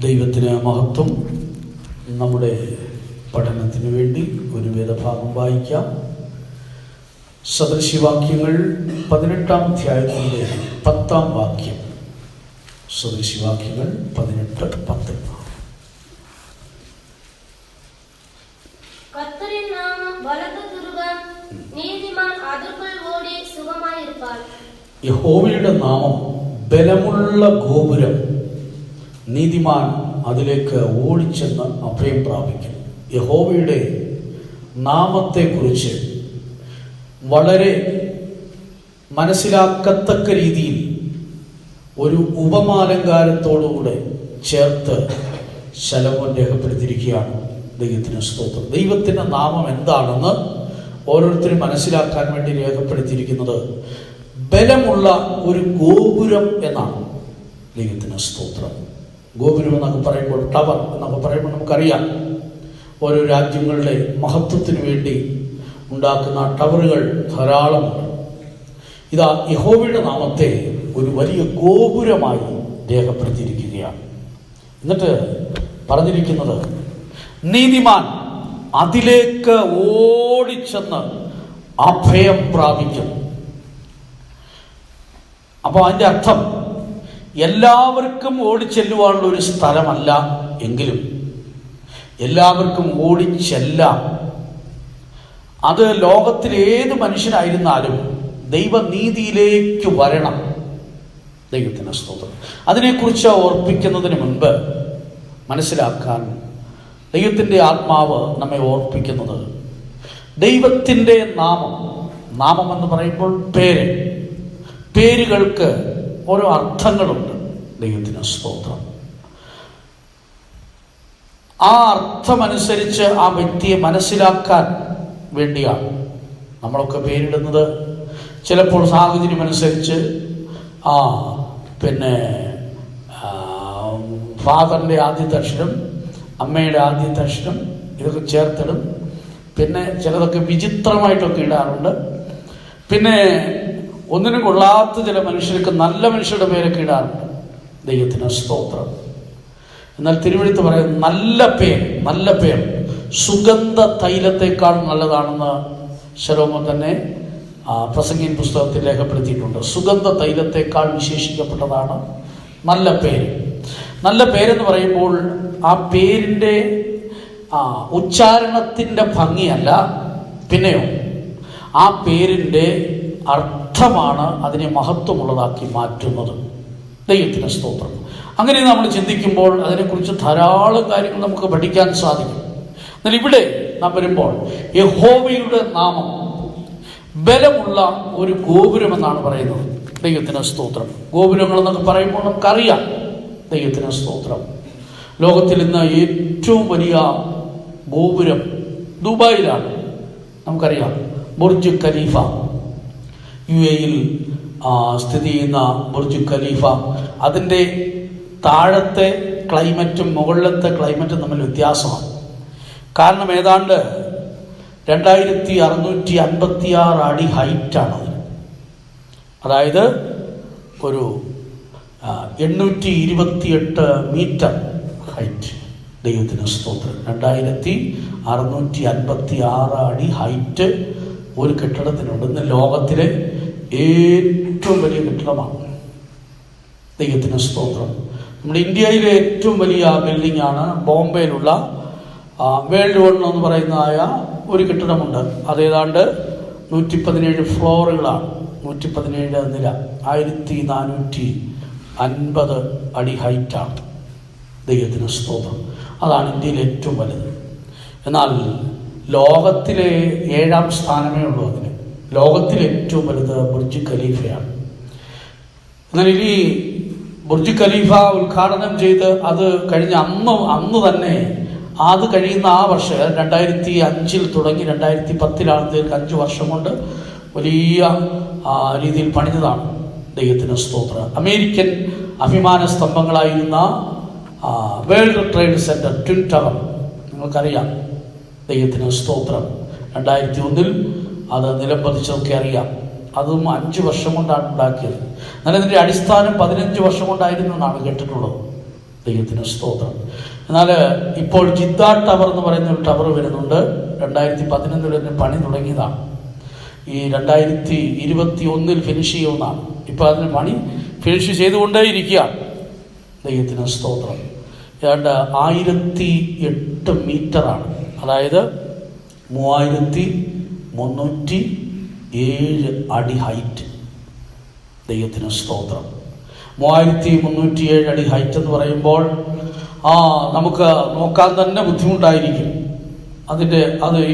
ദൈവത്തിന് മഹത്വം. നമ്മുടെ പഠനത്തിന് വേണ്ടി ഒരു വേദഭാഗം വായിക്കാം. സദൃശവാക്യങ്ങൾ 18-ാം അധ്യായത്തിൻ്റെ 10-ാം വാക്യം. സദൃശവാക്യങ്ങൾ 18:10. യഹോവയുടെ നാമം ബലമുള്ള ഗോപുരം, നീതിമാൻ അതിലേക്ക് ഓടിച്ചെന്ന് അഭയം പ്രാപിക്കും. യഹോവയുടെ നാമത്തെക്കുറിച്ച് വളരെ മനസ്സിലാക്കത്തക്ക രീതിയിൽ ഒരു ഉപമാലങ്കാരത്തോടുകൂടെ ചേർത്ത് ശലോമോൻ രേഖപ്പെടുത്തിയിരിക്കുകയാണ്. ദൈവത്തിന് സ്തോത്രം. ദൈവത്തിൻ്റെ നാമം എന്താണെന്ന് ഓരോരുത്തരും മനസ്സിലാക്കാൻ വേണ്ടി രേഖപ്പെടുത്തിയിരിക്കുന്നത് ബലമുള്ള ഒരു ഗോപുരം എന്നാണ്. ദൈവത്തിന് സ്തോത്രം. ഗോപുരം എന്നൊക്കെ പറയുമ്പോൾ, ടവർ എന്നൊക്കെ പറയുമ്പോൾ നമുക്കറിയാം, ഓരോ രാജ്യങ്ങളുടെ മഹത്വത്തിന് വേണ്ടി ഉണ്ടാക്കുന്ന ടവറുകൾ ധാരാളമുണ്ട്. ഇതാ യഹോവയുടെ നാമത്തെ ഒരു വലിയ ഗോപുരമായി രേഖപ്പെടുത്തിയിരിക്കുകയാണ്. എന്നിട്ട് പറഞ്ഞിരിക്കുന്നത്, നീതിമാൻ അതിലേക്ക് ഓടിച്ചെന്ന് അഭയം പ്രാപിക്കും. അപ്പോൾ അതിൻ്റെ അർത്ഥം എല്ലാവർക്കും ഓടിച്ചെല്ലുവാനുള്ള ഒരു സ്ഥലമല്ല എങ്കിലും എല്ലാവർക്കും ഓടിച്ചെല്ലാം. അത് ലോകത്തിലെ ഏത് മനുഷ്യനായിരുന്നാലും ദൈവനീതിയിലേക്ക് വരണം. ദൈവത്തിന് സ്തോത്രം. അതിനെക്കുറിച്ച് ഓർപ്പിക്കുന്നതിന് മുൻപ് മനസ്സിലാക്കാൻ ദൈവത്തിൻ്റെ ആത്മാവ് നമ്മെ ഓർപ്പിക്കുന്നത്, ദൈവത്തിൻ്റെ നാമം എന്ന് പറയുമ്പോൾ പേരുകൾക്ക് ഓരോ അർത്ഥങ്ങളുണ്ട്. ദൈവത്തിന് സ്തോത്രം. ആ അർത്ഥമനുസരിച്ച് ആ വ്യക്തിയെ മനസ്സിലാക്കാൻ വേണ്ടിയാണ് നമ്മളൊക്കെ പേരിടുന്നത്. ചിലപ്പോൾ സാഹചര്യമനുസരിച്ച് ഫാദറിൻ്റെ ആദ്യത്തെ അക്ഷരം, അമ്മയുടെ ആദ്യത്തെ അക്ഷരം, ഇതൊക്കെ ചേർത്തിടും. പിന്നെ ചിലതൊക്കെ വിചിത്രമായിട്ടൊക്കെ ഇടാറുണ്ട്. പിന്നെ ഒന്നിനും കൊള്ളാത്ത ചില മനുഷ്യർക്ക് നല്ല മനുഷ്യരുടെ പേരൊക്കെ ഇടാറുണ്ട്. ദൈവത്തിന് സ്തോത്രം. എന്നാൽ തിരുവെഴുത്ത് പറയുന്നത് നല്ല പേർ സുഗന്ധ തൈലത്തെക്കാൾ നല്ലതാണെന്ന് ശലോമോൻ തന്നെ പ്രസംഗീൻ പുസ്തകത്തിൽ രേഖപ്പെടുത്തിയിട്ടുണ്ട്. സുഗന്ധ തൈലത്തെക്കാൾ വിശേഷിക്കപ്പെട്ടതാണ് നല്ല പേര്. നല്ല പേരെന്ന് പറയുമ്പോൾ ആ പേരിൻ്റെ ഉച്ചാരണത്തിൻ്റെ ഭംഗിയല്ല, പിന്നെയോ ആ പേരിൻ്റെ അർത്ഥമാണ് അതിനെ മഹത്വമുള്ളതാക്കി മാറ്റുന്നത്. ദൈവത്തിന് സ്തോത്രം. അങ്ങനെ നമ്മൾ ചിന്തിക്കുമ്പോൾ അതിനെക്കുറിച്ച് ധാരാളം കാര്യങ്ങൾ നമുക്ക് പഠിക്കാൻ സാധിക്കും. എന്നാൽ ഇവിടെ നാം വരുമ്പോൾ യഹോവയുടെ നാമം ബലമുള്ള ഒരു ഗോപുരമെന്നാണ് പറയുന്നത്. ദൈവത്തിന് സ്തോത്രം. ഗോപുരങ്ങൾ എന്നൊക്കെ പറയുമ്പോൾ നമുക്കറിയാം. ദൈവത്തിന് സ്തോത്രം. ലോകത്തിൽ ഇന്ന് ഏറ്റവും വലിയ ഗോപുരം ദുബായിലാണ്. നമുക്കറിയാം, ബുർജ് ഖലീഫ. UAE-യിൽ സ്ഥിതി ചെയ്യുന്ന ബുർജ് ഖലീഫ, അതിൻ്റെ താഴത്തെ ക്ലൈമറ്റും മുകളിലത്തെ ക്ലൈമറ്റും തമ്മിൽ വ്യത്യാസമാണ്. കാരണം ഏതാണ്ട് 2656 അടി ഹൈറ്റാണ് അതിന്. അതായത് ഒരു 828 മീറ്റർ ഹൈറ്റ്. ദൈവത്തിന് സ്തോത്രം. 2656 അടി ഹൈറ്റ് ഒരു കെട്ടിടത്തിനുണ്ട്. ഇന്ന് ലോകത്തിലെ ഏറ്റവും വലിയ കെട്ടിടമാണ്. ദൈവത്തിന് സ്തോത്രം. നമ്മുടെ ഇന്ത്യയിലെ ഏറ്റവും വലിയ ബിൽഡിംഗാണ് ബോംബെയിലുള്ള വേൾഡ് വൺ എന്ന് പറയുന്നതായ ഒരു കെട്ടിടമുണ്ട്. അതേതാണ്ട് 117 ഫ്ലോറുകളാണ്, 117 നില, 1450 അടി ഹൈറ്റാണ്. ദൈവത്തിന് സ്തോത്രം. അതാണ് ഇന്ത്യയിലെ ഏറ്റവും വലുത്. എന്നാൽ ലോകത്തിലെ 7ാം സ്ഥാനമേ ഉള്ളൂ അതിന്. ലോകത്തിലെ ഏറ്റവും വലുത് ബുർജ് ഖലീഫയാണ്. എന്നാൽ ഇനി ബുർജ് ഖലീഫ ഉദ്ഘാടനം ചെയ്ത് അത് കഴിഞ്ഞ അന്ന് തന്നെ അത് കഴിയുന്ന ആ വർഷം 2005 തുടങ്ങി 2010 തീർത്ത് 5 വർഷം കൊണ്ട് വലിയ രീതിയിൽ പണിഞ്ഞതാണ്. ദൈവത്തിന് സ്തോത്രം. അമേരിക്കൻ അഭിമാന സ്തംഭങ്ങളായിരുന്ന World Trade Center, twin tower നിങ്ങൾക്കറിയാം. ദൈവത്തിന് സ്തോത്രം. 2001 അത് നിലംപതിച്ചതൊക്കെ അറിയാം. അതും 5 വർഷം കൊണ്ടാണ് ഉണ്ടാക്കിയത്. എന്നാൽ ഇതിൻ്റെ അടിസ്ഥാനം 15 വർഷം കൊണ്ടായിരുന്നു എന്നാണ് കേട്ടിട്ടുള്ളത്. ദൈവത്തിന് സ്തോത്രം. എന്നാൽ ഇപ്പോൾ ജിദ്ദ ടവർ എന്ന് പറയുന്ന ഒരു ടവർ വരുന്നുണ്ട്. 2011 തന്നെ പണി തുടങ്ങിയതാണ്. ഈ 2021 ഫിനിഷ് ചെയ്യുന്നതാണ്. ഇപ്പോൾ അതിന് പണി ഫിനിഷ് ചെയ്തുകൊണ്ടേയിരിക്കുകയാണ്. ദൈവത്തിന് സ്തോത്രം. ഏതാണ്ട് 1008 മീറ്ററാണ്, അതായത് 3307 അടി ഹൈറ്റ്. ദൈവത്തിന് സ്തോത്രം. 3307 അടി ഹൈറ്റ് എന്ന് പറയുമ്പോൾ നമുക്ക് നോക്കാൻ തന്നെ ബുദ്ധിമുട്ടായിരിക്കും. അത്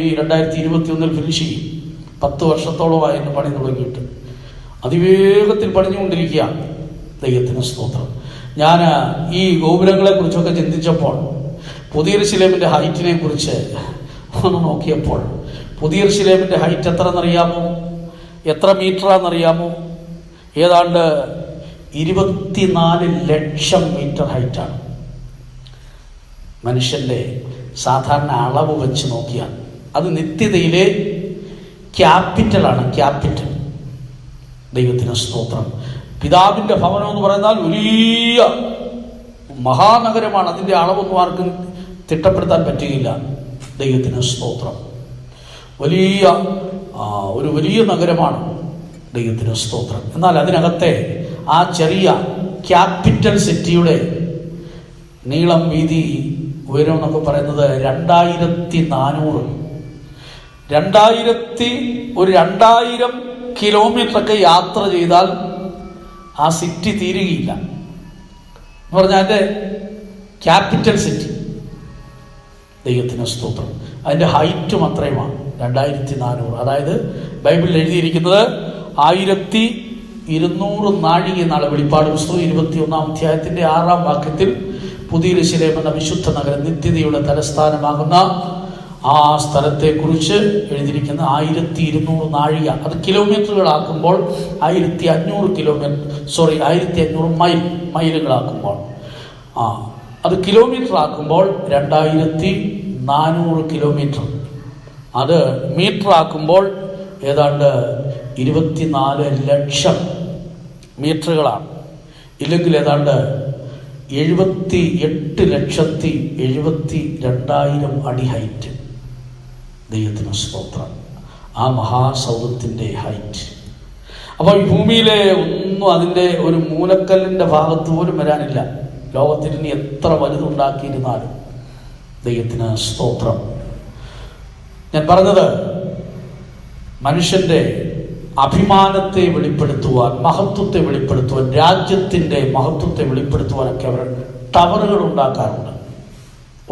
ഈ 2021 ഫിനിഷ് ചെയ്യും. 10 വർഷത്തോളമായിരുന്നു പണി തുടങ്ങിയിട്ട്. അതിവേഗത്തിൽ പണിഞ്ഞുകൊണ്ടിരിക്കുകയാണ്. ദൈവത്തിന് സ്തോത്രം. ഞാൻ ഈ ഗോപുരങ്ങളെ കുറിച്ചൊക്കെ ചിന്തിച്ചപ്പോൾ പുതിയ യെരൂശലേമിൻ്റെ ഹൈറ്റിനെ കുറിച്ച് ഒന്ന് നോക്കിയപ്പോൾ പുതിയ യെരൂശലേമിൻ്റെ ഹൈറ്റ് എത്രയെന്നറിയാമോ? എത്ര മീറ്ററാണെന്നറിയാമോ? ഏതാണ്ട് 24 ലക്ഷം മീറ്റർ ഹൈറ്റാണ്. മനുഷ്യൻ്റെ സാധാരണ അളവ് വെച്ച് നോക്കിയാൽ അത് നിത്യതയിലെ ക്യാപിറ്റലാണ്. ക്യാപിറ്റൽ. ദൈവത്തിന് സ്തോത്രം. പിതാവിൻ്റെ ഭവനം എന്ന് പറയുന്നാൽ വലിയ മഹാനഗരമാണ്. അതിൻ്റെ അളവൊന്നും ആർക്കും തിട്ടപ്പെടുത്താൻ പറ്റുകയില്ല. ദൈവത്തിന് സ്തോത്രം. ഒരു വലിയ നഗരമാണ്. ദൈവത്തിന് സ്തോത്രം. എന്നാൽ അതിനകത്തെ ആ ചെറിയ ക്യാപിറ്റൽ സിറ്റിയുടെ നീളം, വീതി, ഉയരം എന്നൊക്കെ പറയുന്നത് 2000 കിലോമീറ്ററൊക്കെ യാത്ര ചെയ്താൽ ആ സിറ്റി തീരുകയില്ല എന്ന് പറഞ്ഞാൽ അതിൻ്റെ ക്യാപിറ്റൽ സിറ്റി. ദൈവത്തിന് സ്തോത്രം. അതിൻ്റെ ഹൈറ്റും അത്രയുമാണ്, 2400. അതായത് ബൈബിളിൽ എഴുതിയിരിക്കുന്നത് 1200 നാഴിക എന്നാണ്. വെളിപ്പാട് പുസ്തകം 21-ാം അധ്യായത്തിൻ്റെ 6-ാം വാക്യത്തിൽ പുതിയ യെരൂശലേം എന്ന വിശുദ്ധ നഗരം, നിത്യതയുടെ തലസ്ഥാനമാകുന്ന ആ സ്ഥലത്തെക്കുറിച്ച് എഴുതിയിരിക്കുന്ന 1200 നാഴിക. അത് കിലോമീറ്ററുകളാക്കുമ്പോൾ 1500 മൈലുകളാക്കുമ്പോൾ, അത് കിലോമീറ്റർ ആക്കുമ്പോൾ 2400 കിലോമീറ്റർ. അത് മീറ്റർ ആക്കുമ്പോൾ ഏതാണ്ട് 24 ലക്ഷം മീറ്ററുകളാണ്. ഇല്ലെങ്കിൽ ഏതാണ്ട് 78,72,000 അടി ഹൈറ്റ്. ദൈവത്തിന് സ്തോത്രം. ആ മഹാസൗധത്തിൻ്റെ ഹൈറ്റ്. അപ്പോൾ ഈ ഭൂമിയിലെ ഒന്നും അതിൻ്റെ ഒരു മൂലക്കല്ലിൻ്റെ ഭാഗത്ത് പോലും വരാനില്ല. ലോകത്തിൽ ഇനി എത്ര വലുതുണ്ടാക്കിയിരുന്നാലും. ദൈവത്തിന് സ്തോത്രം. ഞാൻ പറഞ്ഞത് മനുഷ്യൻ്റെ അഭിമാനത്തെ വെളിപ്പെടുത്തുവാൻ, മഹത്വത്തെ വെളിപ്പെടുത്തുവാൻ, രാജ്യത്തിൻ്റെ മഹത്വത്തെ വെളിപ്പെടുത്തുവാനൊക്കെ അവർ ടവറുകൾ ഉണ്ടാക്കാറുണ്ട്.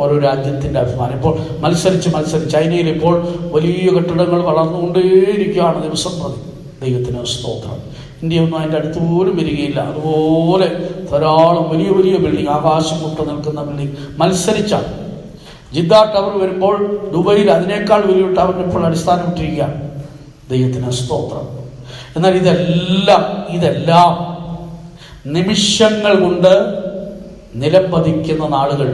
ഓരോ രാജ്യത്തിൻ്റെ അഭിമാനം. ഇപ്പോൾ മത്സരിച്ച് ചൈനയിൽ ഇപ്പോൾ വലിയ കെട്ടിടങ്ങൾ വളർന്നുകൊണ്ടേയിരിക്കുകയാണ് ദിവസം പ്രതി. ദൈവത്തിന് സ്തോത്രം. ഇന്ത്യയൊന്നും അതിൻ്റെ അടുത്ത് പോലും വരികയില്ല. അതുപോലെ ധാരാളം വലിയ വലിയ ബിൽഡിംഗ്, ആകാശം മുട്ട നിൽക്കുന്ന ബിൽഡിംഗ് മത്സരിച്ചാണ്. ജിദ്ദ ടവർ വരുമ്പോൾ ദുബൈയിൽ അതിനേക്കാൾ വലിയ ടവറിന് ഇപ്പോൾ അടിസ്ഥാനം ഇട്ടിരിക്കുകയാണ്. ദൈവത്തിന് സ്തോത്രം. എന്നാൽ ഇതെല്ലാം നിമിഷങ്ങൾ കൊണ്ട് നിലം പതിക്കുന്ന നാളുകൾ,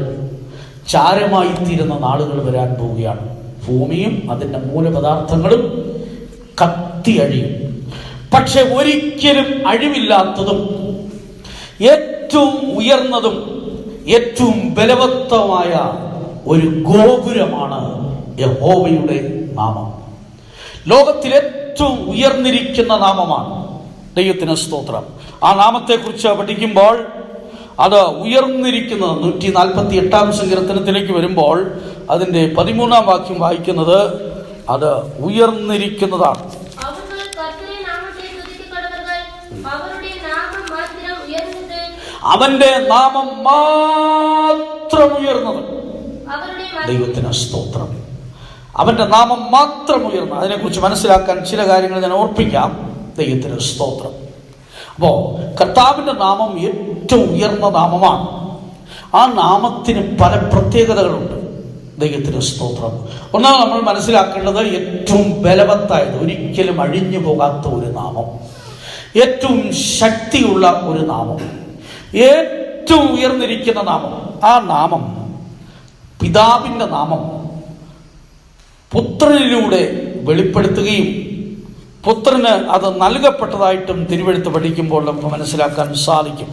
ചാരമായിത്തീരുന്ന നാളുകൾ വരാൻ പോവുകയാണ്. ഭൂമിയും അതിൻ്റെ മൂലപദാർത്ഥങ്ങളും കത്തി അഴിയും. പക്ഷെ ഒരിക്കലും അഴിവില്ലാത്തതും ഏറ്റവും ഉയർന്നതും ഏറ്റവും ബലവത്തമായ ഒരു ഗോപുരമാണ് യഹോവയുടെ നാമം. ലോകത്തിൽ ഏറ്റവും ഉയർന്നിരിക്കുന്ന നാമമാണ്. ദൈവത്തിന് സ്തോത്രം. ആ നാമത്തെക്കുറിച്ച് പഠിക്കുമ്പോൾ അത് ഉയർന്നിരിക്കുന്നത് 148-ാം സങ്കീർത്തനത്തിലേക്ക് വരുമ്പോൾ അതിൻ്റെ 13-ാം വാക്യം വായിക്കുന്നത് അത് ഉയർന്നിരിക്കുന്നതാണ്. അവന്റെ നാമം മാത്രം ഉയർന്നത്. ദൈവത്തിന് സ്തോത്രം. അവന്റെ നാമം മാത്രം ഉയർന്നത്. അതിനെക്കുറിച്ച് മനസ്സിലാക്കാൻ ചില കാര്യങ്ങൾ ഞാൻ ഓർപ്പിക്കാം. ദൈവത്തിന് സ്തോത്രം. അപ്പോൾ കർത്താവിൻ്റെ നാമം ഏറ്റവും ഉയർന്ന നാമമാണ്. ആ നാമത്തിന് പല പ്രത്യേകതകളുണ്ട്. ദൈവത്തിന് സ്തോത്രം. ഒന്നാമത് നമ്മൾ മനസ്സിലാക്കേണ്ടത് ഏറ്റവും ബലവത്തായത്, ഒരിക്കലും അഴിഞ്ഞു പോകാത്ത ഒരു നാമം, ഏറ്റവും ശക്തിയുള്ള ഒരു നാമം, ഏറ്റവും ഉയർന്നിരിക്കുന്ന നാമം. ആ നാമം, പിതാവിൻ്റെ നാമം പുത്രനിലൂടെ വെളിപ്പെടുത്തുകയും പുത്രന് അത് നൽകപ്പെട്ടതായിട്ടും തിരുവെഴുത്ത് പഠിക്കുമ്പോൾ നമുക്ക് മനസ്സിലാക്കാൻ സാധിക്കും.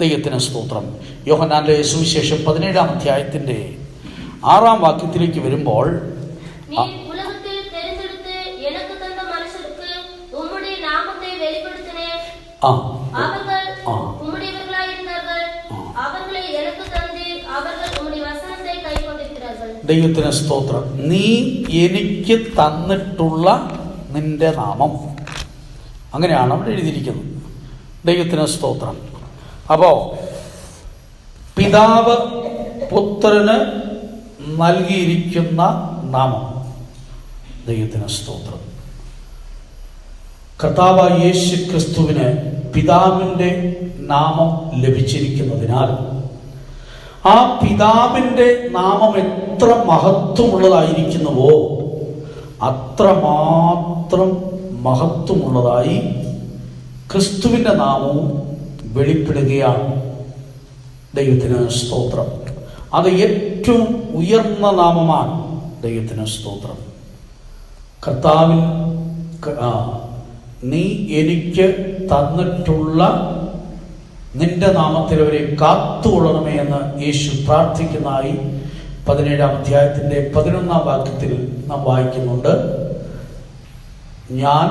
ദൈവത്തിന് സ്തോത്രം. യോഹന്നാന്റെ സുവിശേഷം 17-ാം അധ്യായത്തിന്റെ 6-ാം വാക്യത്തിലേക്ക് വരുമ്പോൾ, ദൈവത്തിന് സ്തോത്രം. നീ എനിക്ക് തന്നിട്ടുള്ള നിന്റെ നാമം, അങ്ങനെയാണ് അവിടെ എഴുതിയിരിക്കുന്നത്. ദൈവത്തിന് സ്തോത്രം. അപ്പോൾ പിതാവ് പുത്രന് നൽകിയിരിക്കുന്ന നാമം, ദൈവത്തിന് സ്തോത്രം. കർത്താവായ യേശു ക്രിസ്തുവിന് പിതാവിൻ്റെ നാമം ലഭിച്ചിരിക്കുന്നതിനാൽ ആ പിതാവിൻ്റെ നാമം എത്ര മഹത്വമുള്ളതായിരിക്കുന്നുവോ അത്രമാത്രം മഹത്വമുള്ളതായി ക്രിസ്തുവിൻ്റെ നാമവും വെളിപ്പെടുകയാണ്. ദൈവത്തിന് സ്തോത്രം. അത് ഏറ്റവും ഉയർന്ന നാമമാണ്. ദൈവത്തിന് സ്തോത്രം. കർത്താവിൻ നീ എനിക്ക് തന്നിട്ടുള്ള നിന്റെ നാമത്തിൽ അവരെ കാത്തുകൊള്ളണമേ എന്ന് യേശു പ്രാർത്ഥിക്കുന്നതായി 17-ാം അധ്യായത്തിന്റെ 11-ാം വാക്യത്തിൽ നാം വായിക്കുന്നുണ്ട്. ഞാൻ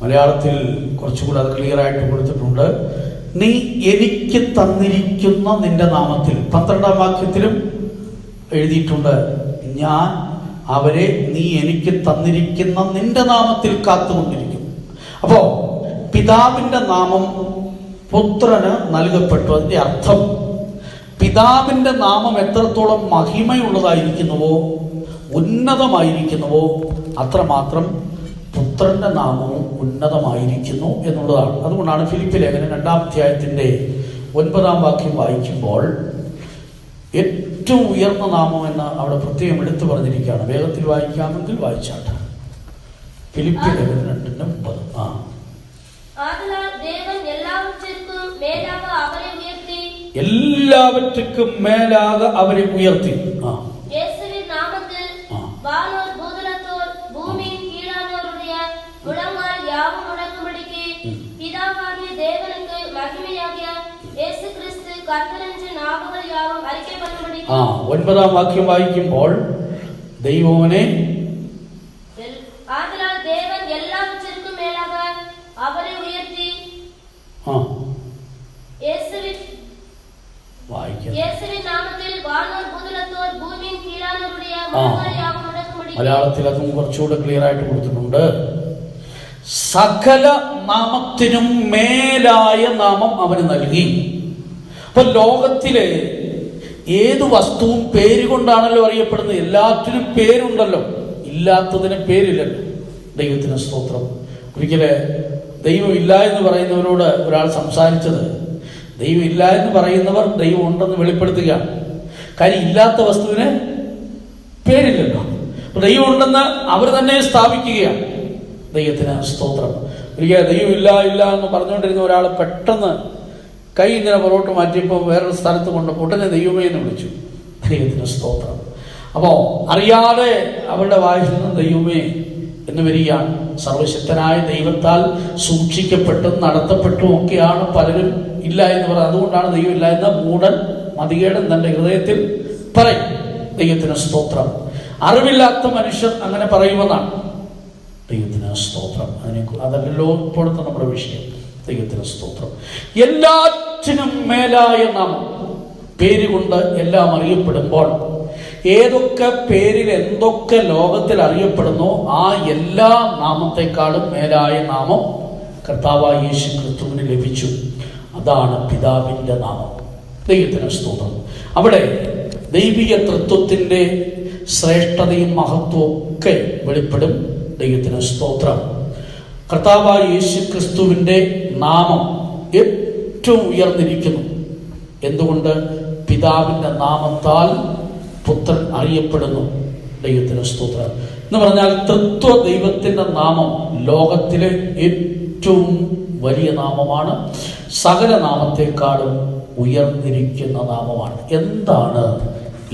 മലയാളത്തിൽ കുറച്ചുകൂടെ അത് ക്ലിയർ ആയിട്ട് കൊടുത്തിട്ടുണ്ട്. നീ എനിക്ക് തന്നിരിക്കുന്ന നിന്റെ നാമത്തിൽ. 12-ാം വാക്യത്തിലും എഴുതിയിട്ടുണ്ട്, ഞാൻ അവരെ നീ എനിക്ക് തന്നിരിക്കുന്ന നിന്റെ നാമത്തിൽ കാത്തുകൊണ്ടിരിക്കും. അപ്പോ പിതാവിന്റെ നാമം പുത്രന് നൽകപ്പെട്ടു. അതിന്റെ അർത്ഥം പിതാവിന്റെ നാമം എത്രത്തോളം മഹിമയുള്ളതായിരിക്കുന്നുവോ, ഉന്നതമായിരിക്കുന്നുവോ, അത്രമാത്രം പുത്രന്റെ നാമവും ഉന്നതമായിരിക്കുന്നു എന്നുള്ളതാണ്. അതുകൊണ്ടാണ് ഫിലിപ്പി ലേഖനം 2-ാം അധ്യായത്തിന്റെ 9-ാം വാക്യം വായിക്കുമ്പോൾ ഏറ്റവും ഉയർന്ന നാമം എന്ന് അവിടെ പ്രത്യേകം എടുത്തു പറഞ്ഞിരിക്കുകയാണ്. വേഗത്തിൽ വായിക്കാമെങ്കിൽ വായിച്ചാട്ടെ. ഫിലിപ്പി ലേഖനം 2:9. എല്ലാവற்றுക്കും മേലാകെ അവരെ ഉയർത്തി. ഒൻപതാം വാക്യം വായിക്കുമ്പോൾ ദൈവനെ മലയാളത്തിൽ അതും കുറച്ചുകൂടെ ക്ലിയർ ആയിട്ട് കൊടുത്തിട്ടുണ്ട്. സകല നാമത്തിനും മേലായ നാമം അവന് നൽകി. അപ്പൊ ലോകത്തിലെ ഏതു വസ്തുവും പേര് കൊണ്ടാണല്ലോ അറിയപ്പെടുന്നത്. എല്ലാറ്റിനും പേരുണ്ടല്ലോ, ഇല്ലാത്തതിന് പേരില്ലല്ലോ. ദൈവത്തിന് സ്തോത്രം. ഒരിക്കലെ ദൈവം ഇല്ല എന്ന് പറയുന്നവരോട് ഒരാൾ സംസാരിച്ചത്, ദൈവം ഇല്ല എന്ന് പറയുന്നവർ ദൈവം ഉണ്ടെന്ന് വെളിപ്പെടുത്തുകയാണ്. കാര്യം ഇല്ലാത്ത വസ്തുവിന് പേരില്ലല്ലോ. ദൈവം ഉണ്ടെന്ന് അവർ തന്നെ സ്ഥാപിക്കുകയാണ്. ദൈവത്തിന് സ്തോത്രം. ഒരിക്കൽ ദൈവം ഇല്ല എന്ന് പറഞ്ഞുകൊണ്ടിരുന്ന ഒരാൾ പെട്ടെന്ന് കൈ ഇങ്ങനെ പുറകോട്ട് മാറ്റിയപ്പോൾ വേറൊരു സ്ഥലത്ത് കൊണ്ടപ്പോൾ ഉടനെ ദൈവമേ എന്ന് വിളിച്ചു. ദൈവത്തിന് സ്തോത്രം. അപ്പോൾ അറിയാതെ അവരുടെ വായിൽ നിന്നും ദൈവമേ എന്ന് വരികയാണ്. സർവശക്തനായ ദൈവത്താൽ സൂക്ഷിക്കപ്പെട്ടും നടത്തപ്പെട്ടും ഒക്കെയാണ് പലരും ഇല്ല എന്ന് പറയുന്നത്. അതുകൊണ്ടാണ് ദൈവം ഇല്ല എന്ന മൂടൻ മതികേടൻ തൻ്റെ ഹൃദയത്തിൽ പറയും. ദൈവത്തിന് സ്തോത്രം. അറിവില്ലാത്ത മനുഷ്യർ അങ്ങനെ പറയുമെന്നാണ്. ദൈവത്തിന് സ്തോത്രം. അതല്ലല്ലോ ഇപ്പോഴത്തെ നമ്മുടെ വിഷയം. ദൈവത്തിന് സ്തോത്രം. എല്ലാറ്റിനും മേലായ നാമം, പേരുകൊണ്ട് എല്ലാം അറിയപ്പെടുമ്പോൾ ഏതൊക്കെ പേരിൽ എന്തൊക്കെ ലോകത്തിൽ അറിയപ്പെടുന്നോ ആ എല്ലാ നാമത്തെക്കാളും മേലായ നാമം കർത്താവായ യേശു ക്രിസ്തുവിന് ലഭിച്ചു. അതാണ് പിതാവിൻ്റെ നാമം. ദൈവത്തിന് സ്തോത്രം. അവിടെ ദൈവിക തൃത്വത്തിൻ്റെ ശ്രേഷ്ഠതയും മഹത്വവും ഒക്കെ വെളിപ്പെടും. ദൈവത്തിന് സ്തോത്രം. കർത്താവായ യേശു ക്രിസ്തുവിൻ്റെ നാമം ഏറ്റവും ഉയർന്നിരിക്കുന്നു. എന്തുകൊണ്ട്? പിതാവിൻ്റെ നാമത്താൽ പുത്രൻ അറിയപ്പെടുന്നു. ദൈവത്തിന് സ്തോത്രം. എന്ന് പറഞ്ഞാൽ തൃത്വ ദൈവത്തിൻ്റെ നാമം ലോകത്തിലെ ഏറ്റവും വലിയ നാമമാണ്. സകല നാമത്തെക്കാളും ഉയർന്നിരിക്കുന്ന നാമമാണ്. എന്താണ്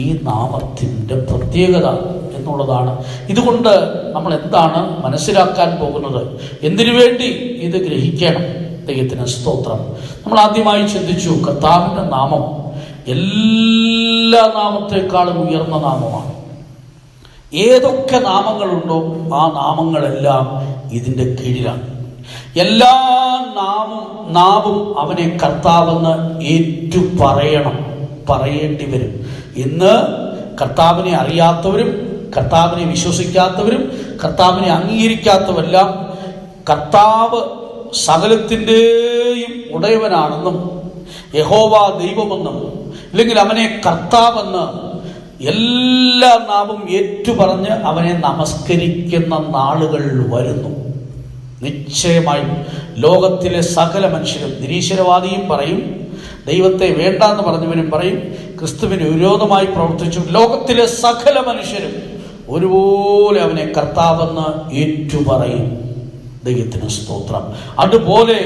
ഈ നാമത്തിൻ്റെ പ്രത്യേകത എന്നുള്ളതാണ്. ഇതുകൊണ്ട് നമ്മൾ എന്താണ് മനസ്സിലാക്കാൻ പോകുന്നത്, എന്തിനു വേണ്ടി ഇത് ഗ്രഹിക്കണം? ദൈവത്തിന് സ്തോത്രം. നമ്മൾ ആദ്യമായി ചിന്തിച്ചു, കർത്താവിൻ്റെ നാമം എല്ലാ നാമത്തെക്കാളും ഉയർന്ന നാമമാണ്. ഏതൊക്കെ നാമങ്ങളുണ്ടോ ആ നാമങ്ങളെല്ലാം ഇതിൻ്റെ കീഴിലാണ്. എല്ലാ നാവും അവനെ കർത്താവെന്ന് പറയേണ്ടി വരും. ഇന്ന് കർത്താവിനെ അറിയാത്തവരും കർത്താവിനെ വിശ്വസിക്കാത്തവരും കർത്താവിനെ അംഗീകരിക്കാത്തവരെല്ലാം കർത്താവ് സകലത്തിൻ്റെയും ഉടയവനാണെന്നും യഹോവ ദൈവമെന്നും അല്ലെങ്കിൽ അവനെ കർത്താവെന്ന് എല്ലാ നാവും ഏറ്റുപറഞ്ഞ് അവനെ നമസ്കരിക്കുന്ന നാളുകൾ വരുന്നു. നിശ്ചയമായും ലോകത്തിലെ സകല മനുഷ്യരും, നിരീശ്വരവാദിയും പറയും, ദൈവത്തെ വേണ്ടാന്ന് പറഞ്ഞവനും പറയും, ക്രിസ്തുവിന് വിരോധമായി പ്രവർത്തിച്ചു ലോകത്തിലെ സകല മനുഷ്യരും ഒരുപോലെ അവനെ കർത്താവെന്ന് ഏറ്റുപറയും. ദൈവത്തിന് സ്തോത്രം. അതുപോലെ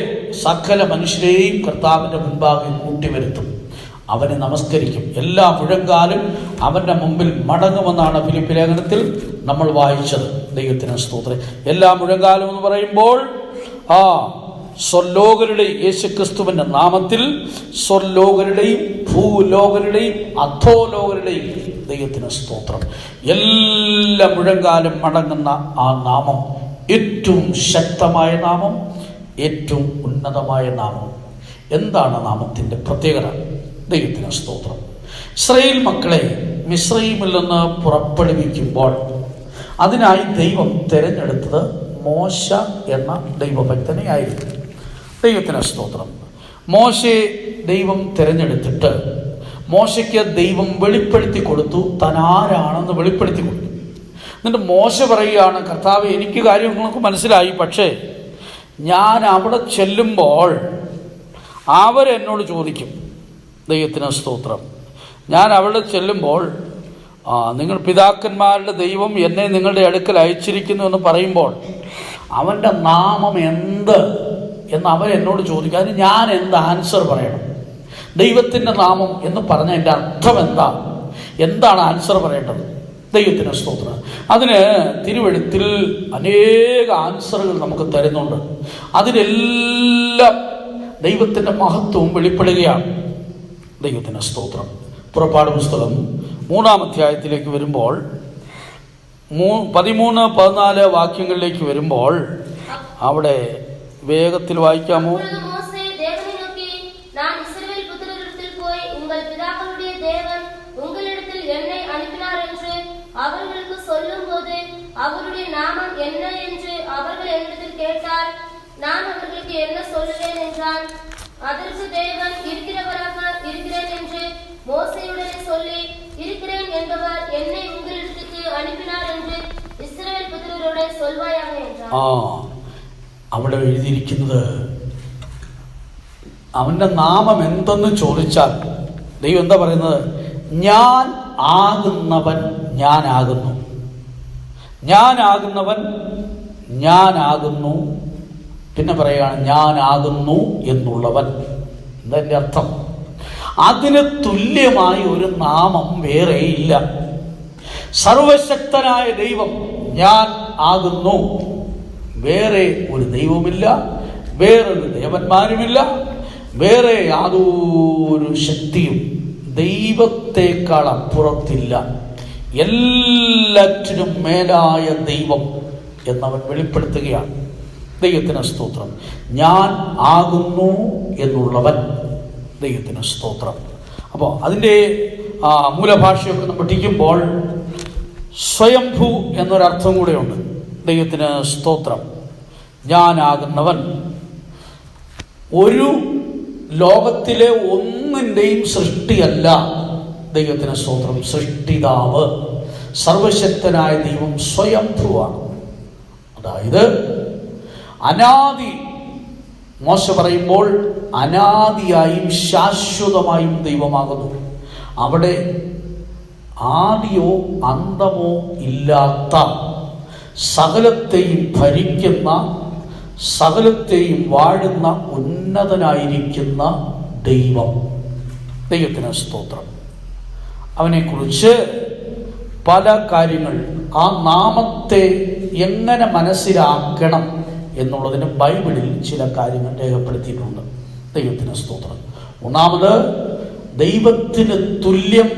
സകല മനുഷ്യരെയും കർത്താവിൻ്റെ മുൻപാകെ കൂട്ടിവരുത്തും, അവനെ നമസ്കരിക്കും. എല്ലാ മുഴങ്കാലും അവൻ്റെ മുമ്പിൽ മടങ്ങുമെന്നാണ് ഫിലിപ്പി ലേഖനത്തിൽ നമ്മൾ വായിച്ചത്. ദൈവത്തിന് സ്തോത്രം. എല്ലാ മുഴങ്കാലും എന്ന് പറയുമ്പോൾ സ്വർലോകരുടെയും യേശുക്രിസ്തുവിൻ്റെ നാമത്തിൽ സ്വർലോകരുടെയും ഭൂലോകരുടെയും അധോലോകരുടെയും ദൈവത്തിന് സ്തോത്രം എല്ലാ മുഴങ്കാലും മടങ്ങുന്ന ആ നാമം ഏറ്റവും ശക്തമായ നാമം, ഏറ്റവും ഉന്നതമായ നാമം. എന്താണ് നാമത്തിൻ്റെ പ്രത്യേകത? ദൈവത്തിന് സ്തോത്രം. ഇസ്രായേൽ മക്കളെ മിസ്രയീമിൽ നിന്ന് പുറപ്പെടുവിക്കുമ്പോൾ അതിനായി ദൈവം തിരഞ്ഞെടുത്തത് മോശ എന്ന ദൈവഭക്തനെയായിരുന്നു. ദൈവത്തിന് സ്തോത്രം. മോശയെ ദൈവം തിരഞ്ഞെടുത്തിട്ട് മോശയ്ക്ക് ദൈവം വെളിപ്പെടുത്തി കൊടുത്തു, താൻ ആരാണെന്ന് വെളിപ്പെടുത്തി കൊടുത്തു. എന്നിട്ട് മോശ പറയുകയാണ്, കർത്താവ് എനിക്ക് കാര്യങ്ങളൊക്കെ മനസ്സിലായി, പക്ഷേ ഞാൻ അവിടെ ചെല്ലുമ്പോൾ അവരെന്നോട് ചോദിക്കും. ദൈവത്തിന് സ്തോത്രം. ഞാൻ അവിടെ ചെല്ലുമ്പോൾ നിങ്ങൾ പിതാക്കന്മാരുടെ ദൈവം എന്നെ നിങ്ങളുടെ അടുക്കൽ അയച്ചിരിക്കുന്നു എന്ന് പറയുമ്പോൾ അവൻ്റെ നാമം എന്ത് എന്ന് അവരെന്നോട് ചോദിക്കും. അതിന് ഞാൻ എന്ത് ആൻസർ പറയണം? ദൈവത്തിൻ്റെ നാമം എന്ന് പറഞ്ഞ എൻ്റെ അർത്ഥം എന്താണ് ആൻസർ പറയേണ്ടത്? ദൈവത്തിന് സ്തോത്രം. അതിന് തിരുവെഴുത്തിൽ അനേക ആൻസറുകൾ നമുക്ക് തരുന്നുണ്ട്. അതിനെല്ലാം ദൈവത്തിൻ്റെ മഹത്വവും വെളിപ്പെടുകയാണ്. ദൈവത്തിന് സ്തോത്രം. പുറപ്പാട് പുസ്തകം 3-ാം അധ്യായത്തിലേക്ക് വരുമ്പോൾ 13-14 വാക്യങ്ങളിലേക്ക് വരുമ്പോൾ അവിടെ വേഗത്തിൽ വായിക്കാമോ? அவர்களுக்கு சொல்லும் போது அவருடைய நாமம் என்ன என்று அவர்கள் என்னிடத்தில் கேட்டால் நான் அவர்களுக்கு என்ன சொல்லுவேன் என்றான். அதற்கு தேவன் இருக்கிறவராக இருக்கிறேன் என்று மோசேயுடனே சொல்லி, இருக்கிறேன் என்பவர் என்னை உங்களிடத்துக்கு அனுப்பினார் என்று இஸ்ரவேல் புத்திரரோட சொல்வாயாக என்றார். അവിടെ എഴുതിയിരിക്കുന്നത് അവന്റെ നാമം എന്തെന്ന് ചോദിച്ചാൽ ദൈവം എന്താ പറയുന്നത്? ഞാൻ ആകുന്നവൻ ഞാനാകുന്നു, ഞാനാകുന്നവൻ ഞാനാകുന്നു. പിന്നെ പറയുകയാണ് ഞാനാകുന്നു എന്നുള്ളവൻ. എന്താ എൻ്റെ അർത്ഥം? അതിന് തുല്യമായി ഒരു നാമം വേറെ ഇല്ല. സർവശക്തനായ ദൈവം ഞാൻ ആകുന്നു. വേറെ ഒരു ദൈവമില്ല, വേറൊരു ദേവന്മാരുമില്ല, വേറെ യാതൊരു ശക്തിയും ദൈവത്തെക്കാൾ അപ്പുറത്തില്ല. എല്ലാറ്റിനും മേലായ ദൈവം എന്നവൻ വെളിപ്പെടുത്തുകയാണ്. ദൈവത്തിന് സ്തോത്രം. ഞാൻ ആകുന്നു എന്നുള്ളവൻ. ദൈവത്തിന് സ്തോത്രം. അപ്പോൾ അതിൻ്റെ മൂലഭാഷയൊക്കെ നമ്മൾ പഠിക്കുമ്പോൾ സ്വയംഭൂ എന്നൊരർത്ഥം കൂടെയുണ്ട്. ദൈവത്തിന് സ്തോത്രം. ഞാനാകുന്നവൻ ഒരു ലോകത്തിലെ ഒന്നിൻ്റെയും സൃഷ്ടിയല്ല. ദൈവത്തിന് സ്തോത്രം. സൃഷ്ടിതാവ് സർവശക്തനായ ദൈവം സ്വയംഭൂവാണ്. അതായത് അനാദി. മോശ പറയുമ്പോൾ അനാദിയായും ശാശ്വതമായും ദൈവമാകുന്നു. അവിടെ ആദിയോ അന്തമോ ഇല്ലാത്ത സകലത്തെയും ഭരിക്കുന്ന സകലത്തെയും വാഴുന്ന ഉന്നതനായിരിക്കുന്ന ദൈവം. ദൈവത്തിന് സ്തോത്രം. അവനെക്കുറിച്ച് പല കാര്യങ്ങൾ, ആ നാമത്തെ എങ്ങനെ മനസ്സിലാക്കണം എന്നുള്ളതിന് ബൈബിളിൽ ചില കാര്യങ്ങൾ രേഖപ്പെടുത്തിയിട്ടുണ്ട്. ദൈവത്തിന് സ്തോത്രം. ഒന്നാമത്, ദൈവത്തിന് തുല്യം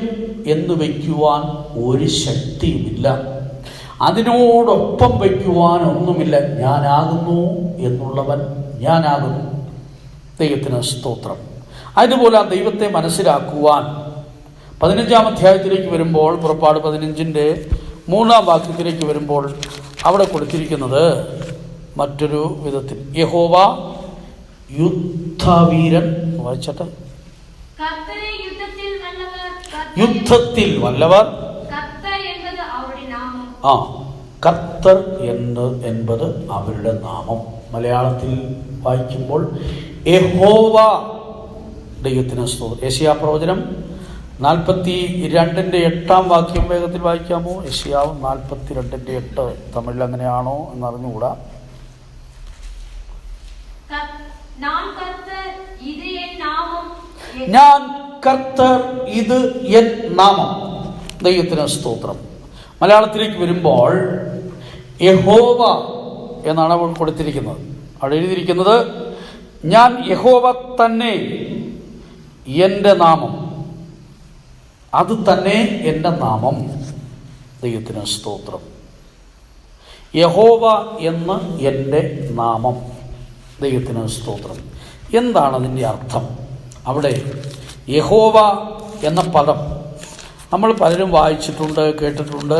എന്ന് വയ്ക്കുവാൻ ഒരു ശക്തിയുമില്ല. അതിനോടൊപ്പം വയ്ക്കുവാൻ ഒന്നുമില്ല. ഞാനാകുന്നു എന്നുള്ളവൻ ഞാനാകുന്നു. ദൈവത്തിന് സ്തോത്രം. അതുപോലെ ആ ദൈവത്തെ മനസ്സിലാക്കുവാൻ 15-ാം അധ്യായത്തിലേക്ക് വരുമ്പോൾ, പുറപ്പാട് 15-ന്റെ 3-ാം വാക്യത്തിലേക്ക് വരുമ്പോൾ അവിടെ കൊടുത്തിരിക്കുന്നത് മറ്റൊരു വിധത്തിൽ, യഹോവ യുദ്ധവീരൻ. വായിച്ചട്ടെ. യുദ്ധത്തിൽ വല്ലവർ. കർത്തർ என்பത് അവരുടെ നാമം. മലയാളത്തിൽ വായിക്കുമ്പോൾ യഹോവ. ദൈവത്തിന് സ്തോത്രം. യെശയ്യാ പ്രവചനം 42-ന്റെ 8-ാം വാക്യം വേഗത്തിൽ വായിക്കാമോ? യെശയ്യാവ് 42-ന്റെ 8. തമിഴിൽ അങ്ങനെയാണോ എന്നറിഞ്ഞുകൂടാ. ഞാൻ കർത്തർ, ഇത് എൻ നാമം. ദൈവത്തിന് സ്തോത്രം. മലയാളത്തിലേക്ക് വരുമ്പോൾ യഹോവ എന്നാണ് അവൾ കൊടുത്തിരിക്കുന്നത്. അവിടെ എഴുതിയിരിക്കുന്നത്, ഞാൻ യഹോവ തന്നെ, എൻ്റെ നാമം, അത് തന്നെ എൻ്റെ നാമം. ദൈവത്തിന് സ്തോത്രം. യഹോവ എന്ന് എൻ്റെ നാമം. ദൈവത്തിന് സ്തോത്രം. എന്താണ് അതിൻ്റെ അർത്ഥം? അവിടെ യഹോവ എന്ന പദം നമ്മൾ പലരും വായിച്ചിട്ടുണ്ട്, കേട്ടിട്ടുണ്ട്.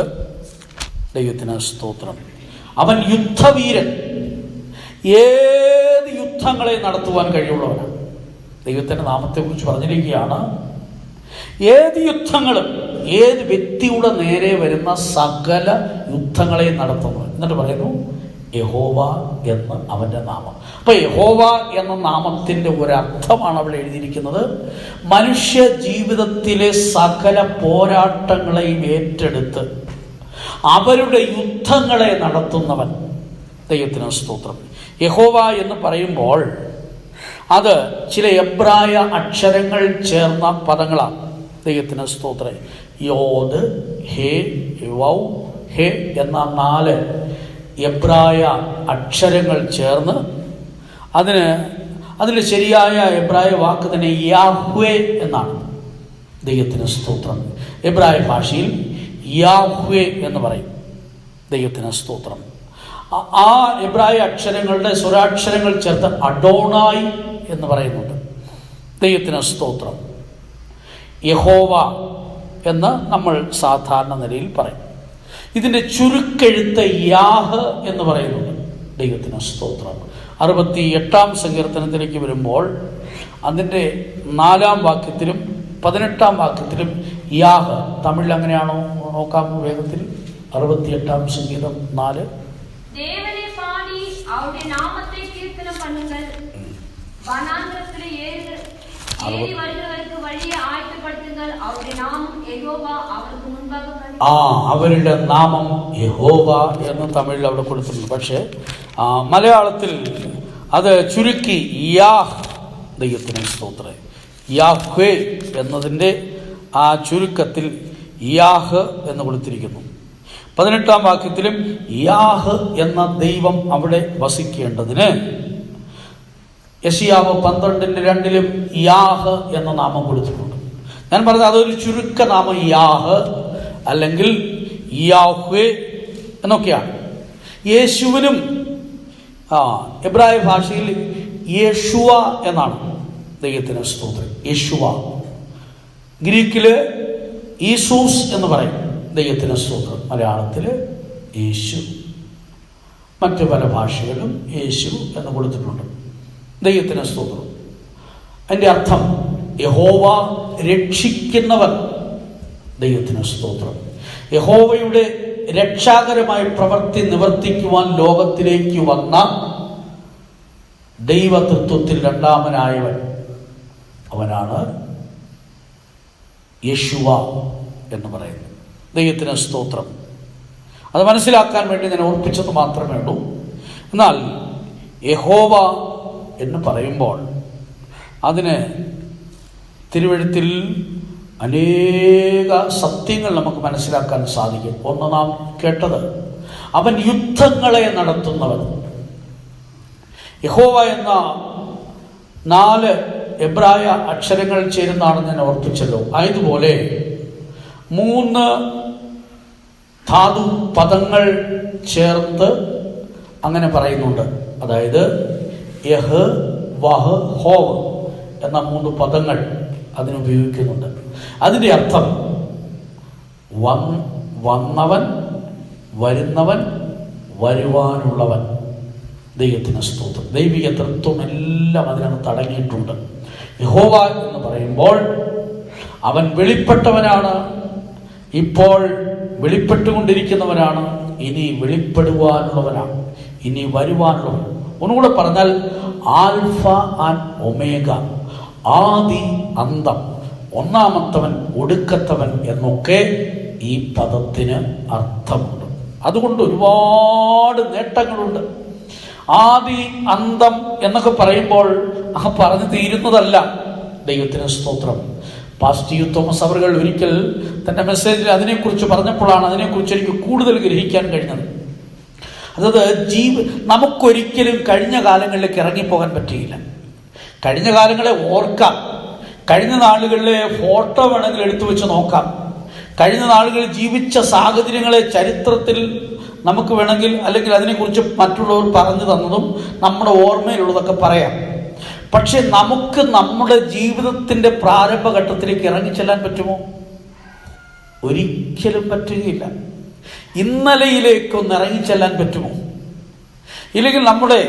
ദൈവത്തിന് സ്തോത്രം. അവൻ യുദ്ധവീരൻ, ഏത് യുദ്ധങ്ങളെ നടത്തുവാൻ കഴിവുള്ളവനാണ്. ദൈവത്തിൻ്റെ നാമത്തെക്കുറിച്ച് പറഞ്ഞിരിക്കുകയാണ്, ഏത് യുദ്ധങ്ങളും ഏത് വ്യക്തിയുടെ നേരെ വരുന്ന സകല യുദ്ധങ്ങളെയും നടത്തുന്നു. എന്നിട്ട് പറയുന്നു യഹോവ എന്ന് അവൻ്റെ നാമം. അപ്പൊ യഹോവ എന്ന നാമത്തിൻ്റെ ഒരർത്ഥമാണ് അവിടെ എഴുതിയിരിക്കുന്നത്. മനുഷ്യ ജീവിതത്തിലെ സകല പോരാട്ടങ്ങളെയും ഏറ്റെടുത്ത് അവരുടെ യുദ്ധങ്ങളെ നടത്തുന്നവൻ. ദൈവത്തിന് സ്തോത്രം. യഹോവ എന്ന് പറയുമ്പോൾ അത് ചില എബ്രായ അക്ഷരങ്ങൾ ചേർന്ന പദങ്ങളാണ്. ദൈവത്തിന് സ്തോത്രം. യോദ്, ഹേ, വൗ, ഹേ എന്ന 4 എബ്രായ അക്ഷരങ്ങൾ ചേർന്ന് അതിന് ശരിയായ എബ്രായ വാക്ക് തന്നെ യാഹ്വേ എന്നാണ്. ദൈവത്തിന് സ്തോത്രം. എബ്രായ ഭാഷയിൽ യാഹ്വേ എന്ന് പറയും. ദൈവത്തിന് സ്തോത്രം. ആ എബ്രായ അക്ഷരങ്ങളുടെ സ്വരാക്ഷരങ്ങൾ ചേർത്ത് അഡോണായി എന്ന് പറയുന്നുണ്ട്. ദൈവത്തിന് സ്തോത്രം. യഹോവ എന്ന് നമ്മൾ സാധാരണ നിലയിൽ പറയും. ഇതിൻ്റെ ചുരുക്കെഴുത്ത് യാഹ് എന്ന് പറയുന്നുണ്ട്. ദൈവത്തിന് സ്തോത്രം. 68-ാം സങ്കീർത്തനത്തിലേക്ക് വരുമ്പോൾ അതിൻ്റെ 4-ാം വാക്യത്തിലും 18-ാം വാക്യത്തിലും യാഹ്. തമിഴിൽ അങ്ങനെയാണോ നോക്കാമോ വേഗത്തിൽ? 68-ാം സംഗീതം 4. അവരുടെ നാമം യഹോവ എന്ന് തമിഴിൽ അവിടെ കൊടുത്തിട്ടുണ്ട്. പക്ഷേ മലയാളത്തിൽ അത് ചുരുക്കി യാഹ്. ദൈവത്തിന് സ്തോത്രം. യാഹ്വേ എന്നതിൻ്റെ ആ ചുരുക്കത്തിൽ യാഹ് എന്ന് കൊടുത്തിരിക്കുന്നു. 18-ാം വാക്യത്തിലും യാഹ് എന്ന ദൈവം അവിടെ വസിക്കേണ്ടതിന് യെശയ്യാവ് 12:2 യാഹ് എന്ന നാമം കൊടുത്തിട്ടുണ്ട്. ഞാൻ പറഞ്ഞത് അതൊരു ചുരുക്ക നാമം യാഹ് അല്ലെങ്കിൽ യാഹ്വേ എന്നൊക്കെയാണ്. യേശുവിനും എബ്രായ ഭാഷയിൽ യേശുവ എന്നാണ്. ദൈവത്തിന് സ്തോത്രം. യേശുവ. ഗ്രീക്കില് ഈസൂസ് എന്ന് പറയും. ദൈവത്തിന് സ്തോത്രം. മലയാളത്തിൽ യേശു. മറ്റു പല ഭാഷകളിലും യേശു എന്ന് കൊടുത്തിട്ടുണ്ട്. ദൈവത്തിന് സ്തോത്രം. അതിൻ്റെ അർത്ഥം യഹോവ രക്ഷിക്കുന്നവൻ. ദൈവത്തിന് സ്തോത്രം. യഹോവയുടെ രക്ഷാകരമായ പ്രവൃത്തി നിവർത്തിക്കുവാൻ ലോകത്തിലേക്ക് വന്ന ദൈവതൃത്വത്തിൽ രണ്ടാമനായവൻ അവനാണ് യേശുവ എന്ന് പറയുന്നത്. ദൈവത്തിന് സ്തോത്രം. അത് മനസ്സിലാക്കാൻ വേണ്ടി ഞാൻ ഓർപ്പിച്ചത് മാത്രമേ ഉള്ളൂ. എന്നാൽ യഹോവ എന്ന് പറയുമ്പോൾ അതിന് തിരുവെഴുത്തിൽ അനേക സത്യങ്ങൾ നമുക്ക് മനസ്സിലാക്കാൻ സാധിക്കും. ഒന്ന് നാം കേട്ടത്, അവൻ യുദ്ധങ്ങളെ നടത്തുന്നവൻ. യഹോവ എന്ന 4 എബ്രായ അക്ഷരങ്ങൾ ചേരുന്നതാണെന്ന് ഞാൻ ഓർപ്പിച്ചല്ലോ. ആയതുപോലെ 3 ധാതു പദങ്ങൾ ചേർത്ത് അങ്ങനെ പറയുന്നുണ്ട്. അതായത് യഹ്, വഹ്, ഹോവ് എന്ന 3 പദങ്ങൾ അതിനുപയോഗിക്കുന്നുണ്ട്. അതിൻ്റെ അർത്ഥം വന്നവൻ, വരുന്നവൻ, വരുവാനുള്ളവൻ. ദൈവത്തിന് സ്തോത്രം. ദൈവിക തൃത്വം എല്ലാം അതിനകത്ത് അടങ്ങിയിട്ടുണ്ട്. യഹോവ എന്ന് പറയുമ്പോൾ അവൻ വെളിപ്പെട്ടവനാണ്, ഇപ്പോൾ വെളിപ്പെട്ടുകൊണ്ടിരിക്കുന്നവനാണ്, ഇനി വെളിപ്പെടുവാനുള്ളവനാണ്, ഇനി വരുവാനുള്ളവൻ. ഒന്നുകൂടെ പറഞ്ഞാൽ ആൽഫ ആൻഡ് ഒമേഗ, ആദി അന്തം, ഒന്നാമത്തവൻ ഒടുക്കത്തവൻ എന്നൊക്കെ ഈ പദത്തിന് അർത്ഥമുണ്ട്. അതുകൊണ്ട് ഒരുപാട് നേട്ടങ്ങളുണ്ട്. ആദി അന്തം എന്നൊക്കെ പറയുമ്പോൾ പറഞ്ഞു തീരുന്നതല്ല. ദൈവത്തിന് സ്തോത്രം. പാസ്റ്റർ യു തോമസ് അവറുകൾ ഒരിക്കൽ തൻ്റെ മെസ്സേജിൽ അതിനെക്കുറിച്ച് പറഞ്ഞപ്പോഴാണ് അതിനെക്കുറിച്ച് എനിക്ക് കൂടുതൽ ഗ്രഹിക്കാൻ കഴിഞ്ഞത്. അതായത് നമുക്കൊരിക്കലും കഴിഞ്ഞ കാലങ്ങളിലേക്ക് ഇറങ്ങിപ്പോകാൻ പറ്റുകയില്ല. കഴിഞ്ഞ കാലങ്ങളെ ഓർക്കാം, കഴിഞ്ഞ നാളുകളിലെ ഫോട്ടോ വേണമെങ്കിൽ എടുത്തു വെച്ച് നോക്കാം, കഴിഞ്ഞ നാളുകളിൽ ജീവിച്ച സാഹചര്യങ്ങളെ ചരിത്രത്തിൽ നമുക്ക് വേണമെങ്കിൽ അല്ലെങ്കിൽ അതിനെക്കുറിച്ച് മറ്റുള്ളവർ പറഞ്ഞു തന്നതും നമ്മുടെ ഓർമ്മയിലുള്ളതൊക്കെ പറയാം. പക്ഷെ നമുക്ക് നമ്മുടെ ജീവിതത്തിൻ്റെ പ്രാരംഭഘട്ടത്തിലേക്ക് ഇറങ്ങിച്ചെല്ലാൻ പറ്റുമോ? ഒരിക്കലും പറ്റുകയില്ല. ഇന്നലെയിലേക്കൊന്ന് ഇറങ്ങിച്ചെല്ലാൻ പറ്റുമോ? ഇല്ലെങ്കിൽ നമ്മുടെ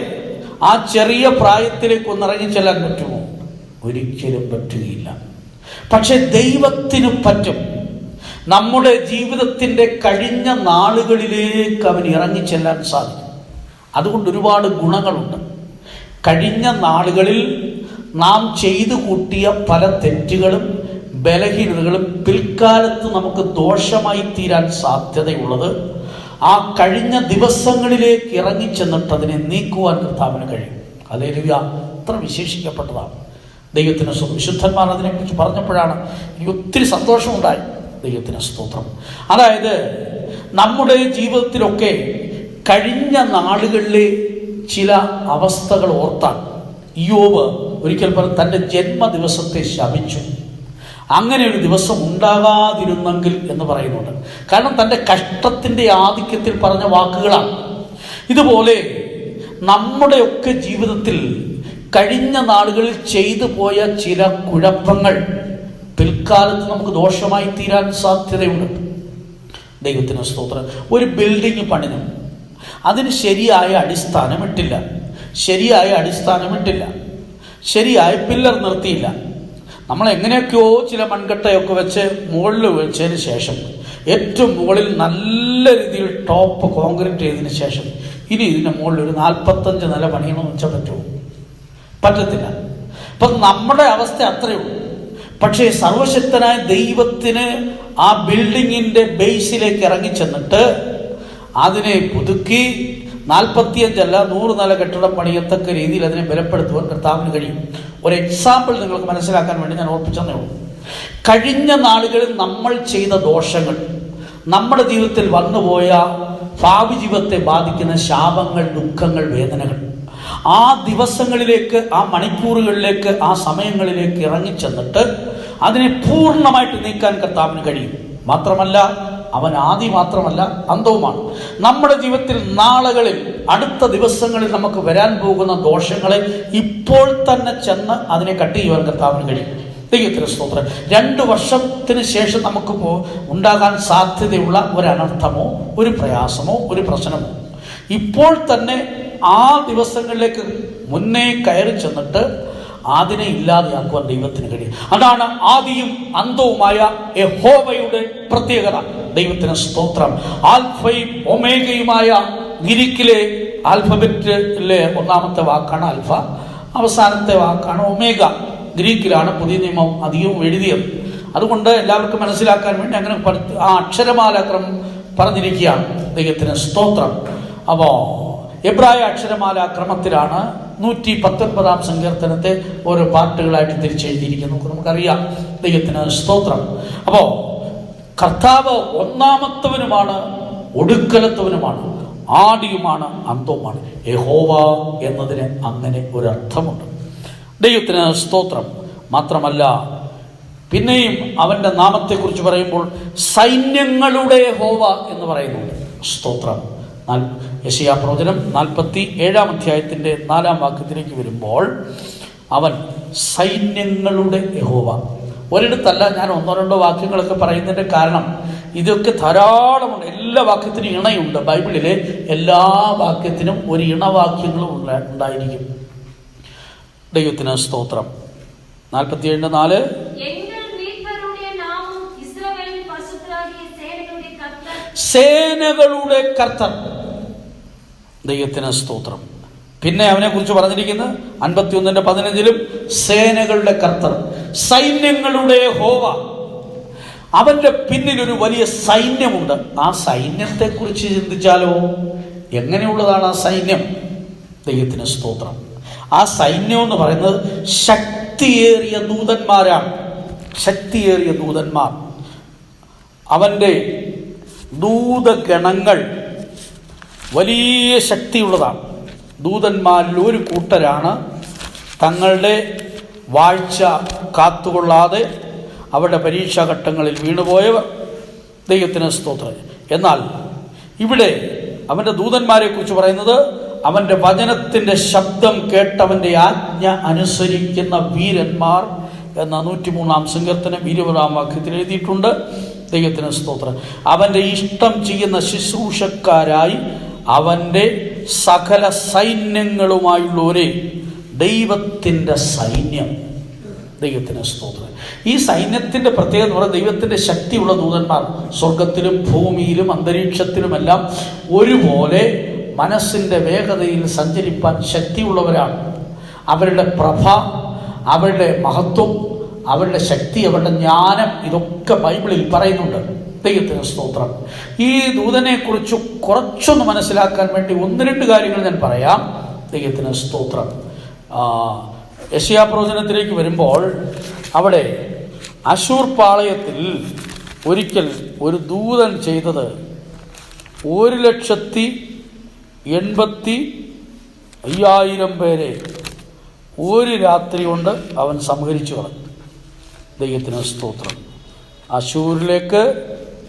ആ ചെറിയ പ്രായത്തിലേക്കൊന്ന് ഇറങ്ങിച്ചെല്ലാൻ പറ്റുമോ? ഒരിക്കലും പറ്റുകയില്ല. പക്ഷെ ദൈവത്തിന് പറ്റും. നമ്മുടെ ജീവിതത്തിൻ്റെ കഴിഞ്ഞ നാളുകളിലേക്ക് അവൻ ഇറങ്ങിച്ചെല്ലാൻ സാധിക്കും. അതുകൊണ്ട് ഒരുപാട് ഗുണങ്ങളുണ്ട്. കഴിഞ്ഞ നാളുകളിൽ നാം ചെയ്തു കൂട്ടിയ പല തെറ്റുകളും ബലഹീനതകളും പിൽക്കാലത്ത് നമുക്ക് ദോഷമായി തീരാൻ സാധ്യതയുള്ളത് ആ കഴിഞ്ഞ ദിവസങ്ങളിലേക്ക് ഇറങ്ങിച്ചെന്നിട്ട് അതിനെ നീക്കുവാൻ കർത്താവിന് കഴിയും. ഹല്ലേലൂയ. അത്ര വിശേഷിക്കപ്പെട്ടതാണ്. ദൈവത്തിന് വിശുദ്ധന്മാർ അതിനെക്കുറിച്ച് പറഞ്ഞപ്പോഴാണ് എനിക്ക് ഒത്തിരി സന്തോഷമുണ്ടായി. ദൈവത്തിന് സ്തോത്രം. അതായത് നമ്മുടെ ജീവിതത്തിലൊക്കെ കഴിഞ്ഞ നാളുകളിലെ ചില അവസ്ഥകൾ ഓർത്താൽ ഇയ്യോബ് ഒരിക്കൽ പറഞ്ഞ് തൻ്റെ ജന്മദിവസത്തെ ശപിച്ചു. അങ്ങനെ ഒരു ദിവസം ഉണ്ടാകാതിരുന്നെങ്കിൽ എന്ന് പറയുന്നുണ്ട്. കാരണം തൻ്റെ കഷ്ടത്തിൻ്റെ ആധിക്യത്തിൽ പറഞ്ഞ വാക്കുകളാണ്. ഇതുപോലെ നമ്മുടെയൊക്കെ ജീവിതത്തിൽ കഴിഞ്ഞ നാളുകളിൽ ചെയ്തു പോയ ചില കുഴപ്പങ്ങൾ പിൽക്കാലത്ത് നമുക്ക് ദോഷമായി തീരാൻ സാധ്യതയുണ്ട്. ദൈവത്തിന് സ്തോത്രം. ഒരു ബിൽഡിംഗ് പണിതു, അതിന് ശരിയായ അടിസ്ഥാനമിട്ടില്ല, ശരിയായ പില്ലർ നിർത്തിയില്ല. നമ്മൾ എങ്ങനെയൊക്കെയോ ചില മൺകട്ടയൊക്കെ വെച്ച് മുകളിൽ വെച്ചതിന് ശേഷം ഏറ്റവും മുകളിൽ നല്ല രീതിയിൽ ടോപ്പ് കോൺക്രീറ്റ് ചെയ്തതിന് ശേഷം ഇനി ഇതിൻ്റെ മുകളിൽ ഒരു 45 നില പണിയണമെന്ന് വെച്ചാൽ പറ്റുമോ? പറ്റത്തില്ല. അപ്പം നമ്മുടെ അവസ്ഥ അത്രയേ ഉള്ളൂ. പക്ഷേ സർവശക്തനായ ദൈവത്തിന് ആ ബിൽഡിങ്ങിൻ്റെ ബേസിലേക്ക് ഇറങ്ങിച്ചെന്നിട്ട് അതിനെ പുതുക്കി 45 അല്ല 100 നില കെട്ടിടം പണിയത്തക്ക രീതിയിൽ അതിനെ ബലപ്പെടുത്തുവാൻ കർത്താവിന് കഴിയും. ഒരു എക്സാമ്പിൾ നിങ്ങൾക്ക് മനസ്സിലാക്കാൻ വേണ്ടി ഞാൻ ഓർപ്പിച്ചതേ ഉള്ളൂ. കഴിഞ്ഞ നാളുകളിൽ നമ്മൾ ചെയ്ത ദോഷങ്ങൾ, നമ്മുടെ ജീവിതത്തിൽ വന്നുപോയ ഭാവി ജീവിതത്തെ ബാധിക്കുന്ന ശാപങ്ങൾ, ദുഃഖങ്ങൾ, വേദനകൾ, ആ ദിവസങ്ങളിലേക്ക്, ആ മണിക്കൂറുകളിലേക്ക്, ആ സമയങ്ങളിലേക്ക് ഇറങ്ങിച്ചെന്നിട്ട് അതിനെ പൂർണ്ണമായിട്ട് നീക്കാൻ കർത്താവിന് കഴിയും. മാത്രമല്ല അവൻ ആദി മാത്രമല്ല അന്തവുമാണ്. നമ്മുടെ ജീവിതത്തിൽ നാളുകളിൽ, അടുത്ത ദിവസങ്ങളിൽ നമുക്ക് വരാൻ പോകുന്ന ദോഷങ്ങളെ ഇപ്പോൾ തന്നെ ചെന്ന് അതിനെ കട്ട് ചെയ്യുവാൻ കർത്താവിന് കഴിയും. ദൈവത്തിന് സ്തോത്രം. 2 വർഷത്തിന് ശേഷം നമുക്ക് ഉണ്ടാകാൻ സാധ്യതയുള്ള ഒരു അനർത്ഥമോ ഒരു പ്രയാസമോ ഒരു പ്രശ്നമോ ഇപ്പോൾ തന്നെ ആ ദിവസങ്ങളിലേക്ക് മുന്നേ കയറി ചെന്നിട്ട് അതിനെ ഇല്ലാതെയാക്കുവാൻ ദൈവത്തിന് കഴിയും. അതാണ് ആദിയും അന്തവുമായ യഹോവയുടെ പ്രത്യേകത. ദൈവത്തിന് സ്തോത്രം. ആൽഫയും ഒമേഗയുമായ ഗ്രീക്കിലെ ആൽഫബറ്റിലെ ഒന്നാമത്തെ വാക്കാണ് ആൽഫ, അവസാനത്തെ വാക്കാണ് ഒമേഗ. ഗ്രീക്കിലാണ് പുതിയ നിയമം അധികവും എഴുതിയത്. അതുകൊണ്ട് എല്ലാവർക്കും മനസ്സിലാക്കാൻ വേണ്ടി അങ്ങനെ ആ അക്ഷരമാലാക്രമം പറഞ്ഞിരിക്കുകയാണ്. ദൈവത്തിന് സ്തോത്രം. അപ്പോൾ എബ്രായ അക്ഷരമാലാക്രമത്തിലാണ് 119 സങ്കീർത്തനത്തെ ഓരോ പാട്ടുകളായിട്ട് തിരിച്ചെഴുതിയിരിക്കുന്നു. നമുക്കറിയാം. ദൈവത്തിന് സ്തോത്രം. അപ്പോൾ കർത്താവ് ഒന്നാമത്തവനുമാണ്, ഒടുക്കലത്തവനുമാണ്, ആദിയുമാണ്, അന്തവുമാണ്. യഹോവ എന്നതിന് അങ്ങനെ ഒരർത്ഥമുണ്ട്. ദൈവത്തിന് സ്തോത്രം. മാത്രമല്ല, പിന്നെയും അവൻ്റെ നാമത്തെക്കുറിച്ച് പറയുമ്പോൾ സൈന്യങ്ങളുടെ യഹോവ എന്ന് പറയുന്നുണ്ട്. സ്തോത്രം. യെശയ്യാ പ്രവചനം 47 അധ്യായത്തിൻ്റെ 4 വാക്യത്തിലേക്ക് വരുമ്പോൾ അവൻ സൈന്യങ്ങളുടെ യഹോവ. ഒരിടത്തല്ല, ഞാൻ 1-2 വാക്യങ്ങളൊക്കെ പറയുന്നതിൻ്റെ കാരണം ഇതൊക്കെ ധാരാളമുണ്ട്. എല്ലാ വാക്യത്തിനും ഇണയുണ്ട്. ബൈബിളിലെ എല്ലാ വാക്യത്തിനും ഒരു ഇണവാക്യങ്ങളും ഉണ്ടായിരിക്കും. ദൈവത്തിന് സ്തോത്രം. 47:4 സേനകളുടെ കർത്തർ. ദൈവത്തിന് സ്തോത്രം. പിന്നെ അവനെ കുറിച്ച് പറഞ്ഞിരിക്കുന്നത് 51:15 സേനകളുടെ കർത്തർ, സൈന്യങ്ങളുടെ യഹോവ. അവന്റെ പിന്നിലൊരു വലിയ സൈന്യമുണ്ട്. ആ സൈന്യത്തെക്കുറിച്ച് ചിന്തിച്ചാലോ, എങ്ങനെയുള്ളതാണ് ആ സൈന്യം? ദൈവത്തിന് സ്തോത്രം. ആ സൈന്യം എന്ന് പറയുന്നത് ശക്തിയേറിയ ദൂതന്മാരാണ്. ശക്തിയേറിയ ദൂതന്മാർ. അവൻ്റെ ദൂതഗണങ്ങൾ വലിയ ശക്തിയുള്ളതാണ്. ദൂതന്മാരിൽ ഒരു കൂട്ടരാണ് തങ്ങളുടെ വാഴ്ച കാത്തുകൊള്ളാതെ അവരുടെ പരീക്ഷാഘട്ടങ്ങളിൽ വീണുപോയവർ. ദൈവത്തിന് സ്തോത്രം. എന്നാൽ ഇവിടെ അവൻ്റെ ദൂതന്മാരെ കുറിച്ച് പറയുന്നത് അവൻ്റെ വചനത്തിൻ്റെ ശബ്ദം കേട്ടവൻ്റെ ആജ്ഞ അനുസരിക്കുന്ന വീരന്മാർ എന്ന 103 സങ്കീർത്തനം 20 വാക്യത്തിൽ എഴുതിയിട്ടുണ്ട്. ദൈവത്തിന് സ്തോത്രം. അവൻ്റെ ഇഷ്ടം ചെയ്യുന്ന ശുശ്രൂഷക്കാരായി അവൻ്റെ സകല സൈന്യങ്ങളുമായുള്ളവരെ ദൈവത്തിൻ്റെ സൈന്യം. ദൈവത്തിന് സ്തോത്രം. ഈ സൈന്യത്തിൻ്റെ പ്രത്യേകത എന്ന് പറയുന്നത് ദൈവത്തിൻ്റെ ശക്തിയുള്ള ദൂതന്മാർ സ്വർഗത്തിലും ഭൂമിയിലും അന്തരീക്ഷത്തിലുമെല്ലാം ഒരുപോലെ മനസ്സിൻ്റെ വേഗതയിൽ സഞ്ചരിപ്പാൻ ശക്തിയുള്ളവരാണ്. അവരുടെ പ്രഭ, അവരുടെ മഹത്വം, അവരുടെ ശക്തി, അവരുടെ ജ്ഞാനം, ഇതൊക്കെ ബൈബിളിൽ പറയുന്നുണ്ട്. ദൈവത്തിന് സ്തോത്രം. ഈ ദൂതനെക്കുറിച്ച് കുറച്ചൊന്ന് മനസ്സിലാക്കാൻ വേണ്ടി 1-2 കാര്യങ്ങൾ ഞാൻ പറയാം. ദൈവത്തിന് സ്തോത്രം. യെശയ്യാ പ്രവചനത്തിലേക്ക് വരുമ്പോൾ അവിടെ അശൂർ പാളയത്തിൽ ഒരിക്കൽ ഒരു ദൂതൻ ചെയ്തത് 1,85,000 പേരെ ഒരു രാത്രി കൊണ്ട് അവൻ സംഹരിച്ചു കളഞ്ഞു. ദൈവത്തിന് സ്തോത്രം. അശൂരിലേക്ക്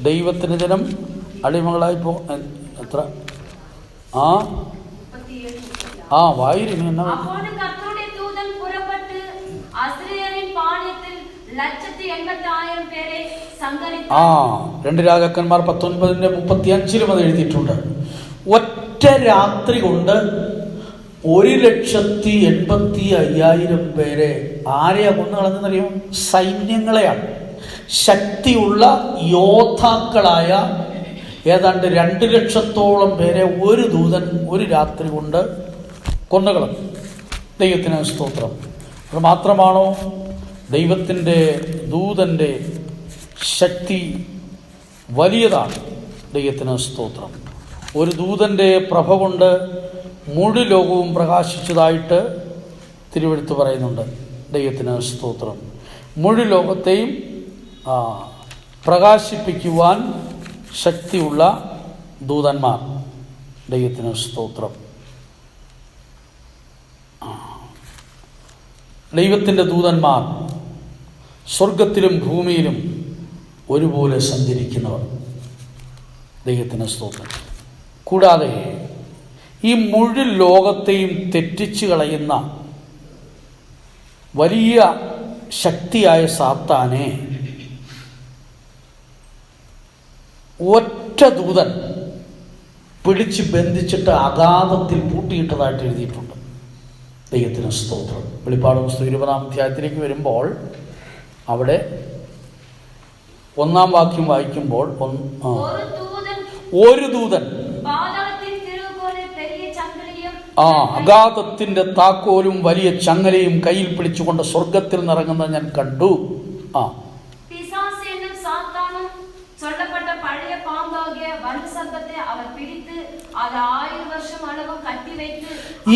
ദൈവത്തിന് ജനം അടിമകളായി എത്ര വായിരിനി എന്നാ 2 രാജാക്കന്മാർ 19:35 അത് എഴുതിയിട്ടുണ്ട്. ഒറ്റ രാത്രി കൊണ്ട് 1,85,000 പേരെ ആരെയാ കൊന്നു കളഞ്ഞെന്നറിയോ? സൈന്യങ്ങളെയാണ്. ശക്തിയുള്ള യോദ്ധാക്കളായ ഏതാണ്ട് 2 ലക്ഷത്തോളം പേരെ ഒരു ദൂതൻ ഒരു രാത്രി കൊണ്ട് കൊന്നുകളഞ്ഞു. ദൈവത്തിന് സ്തോത്രം. അത് മാത്രമാണോ? ദൈവത്തിൻ്റെ ദൂതൻ്റെ ശക്തി വലിയതാണ്. ദൈവത്തിന് സ്തോത്രം. ഒരു ദൂതൻ്റെ പ്രഭ കൊണ്ട് മുഴു ലോകവും പ്രകാശിച്ചതായിട്ട് തിരുവെഴുത്ത് പറയുന്നുണ്ട്. ദൈവത്തിന് സ്തോത്രം. മുഴു ലോകത്തെയും പ്രകാശിപ്പിക്കുവാൻ ശക്തിയുള്ള ദൂതന്മാർ. ദൈവത്തിന് സ്തോത്രം. ദൈവത്തിൻ്റെ ദൂതന്മാർ സ്വർഗത്തിലും ഭൂമിയിലും ഒരുപോലെ സഞ്ചരിക്കുന്നവർ. ദൈവത്തിന് സ്തോത്രം. കൂടാതെ ഈ മുഴു ലോകത്തെയും തെറ്റിച്ചു കളയുന്ന വലിയ ശക്തിയായ സാത്താനെ ഒറ്റ ദൂതൻ പിടിച്ച് ബന്ധിച്ചിട്ട് അഗാധത്തിൽ പൂട്ടിയിട്ടതായിട്ട് എഴുതിയിട്ടുണ്ട്. ദൈവത്തിന് സ്തോത്രം. വെളിപ്പാട് പുസ്തകം 20 അധ്യായത്തിലേക്ക് വരുമ്പോൾ അവിടെ 1 വാക്യം വായിക്കുമ്പോൾ ഒരു ദൂതൻ അഗാധത്തിന്റെ താക്കോലും വലിയ ചങ്ങലയും കയ്യിൽ പിടിച്ചുകൊണ്ട് സ്വർഗത്തിൽ നിറങ്ങുന്നത് ഞാൻ കണ്ടു.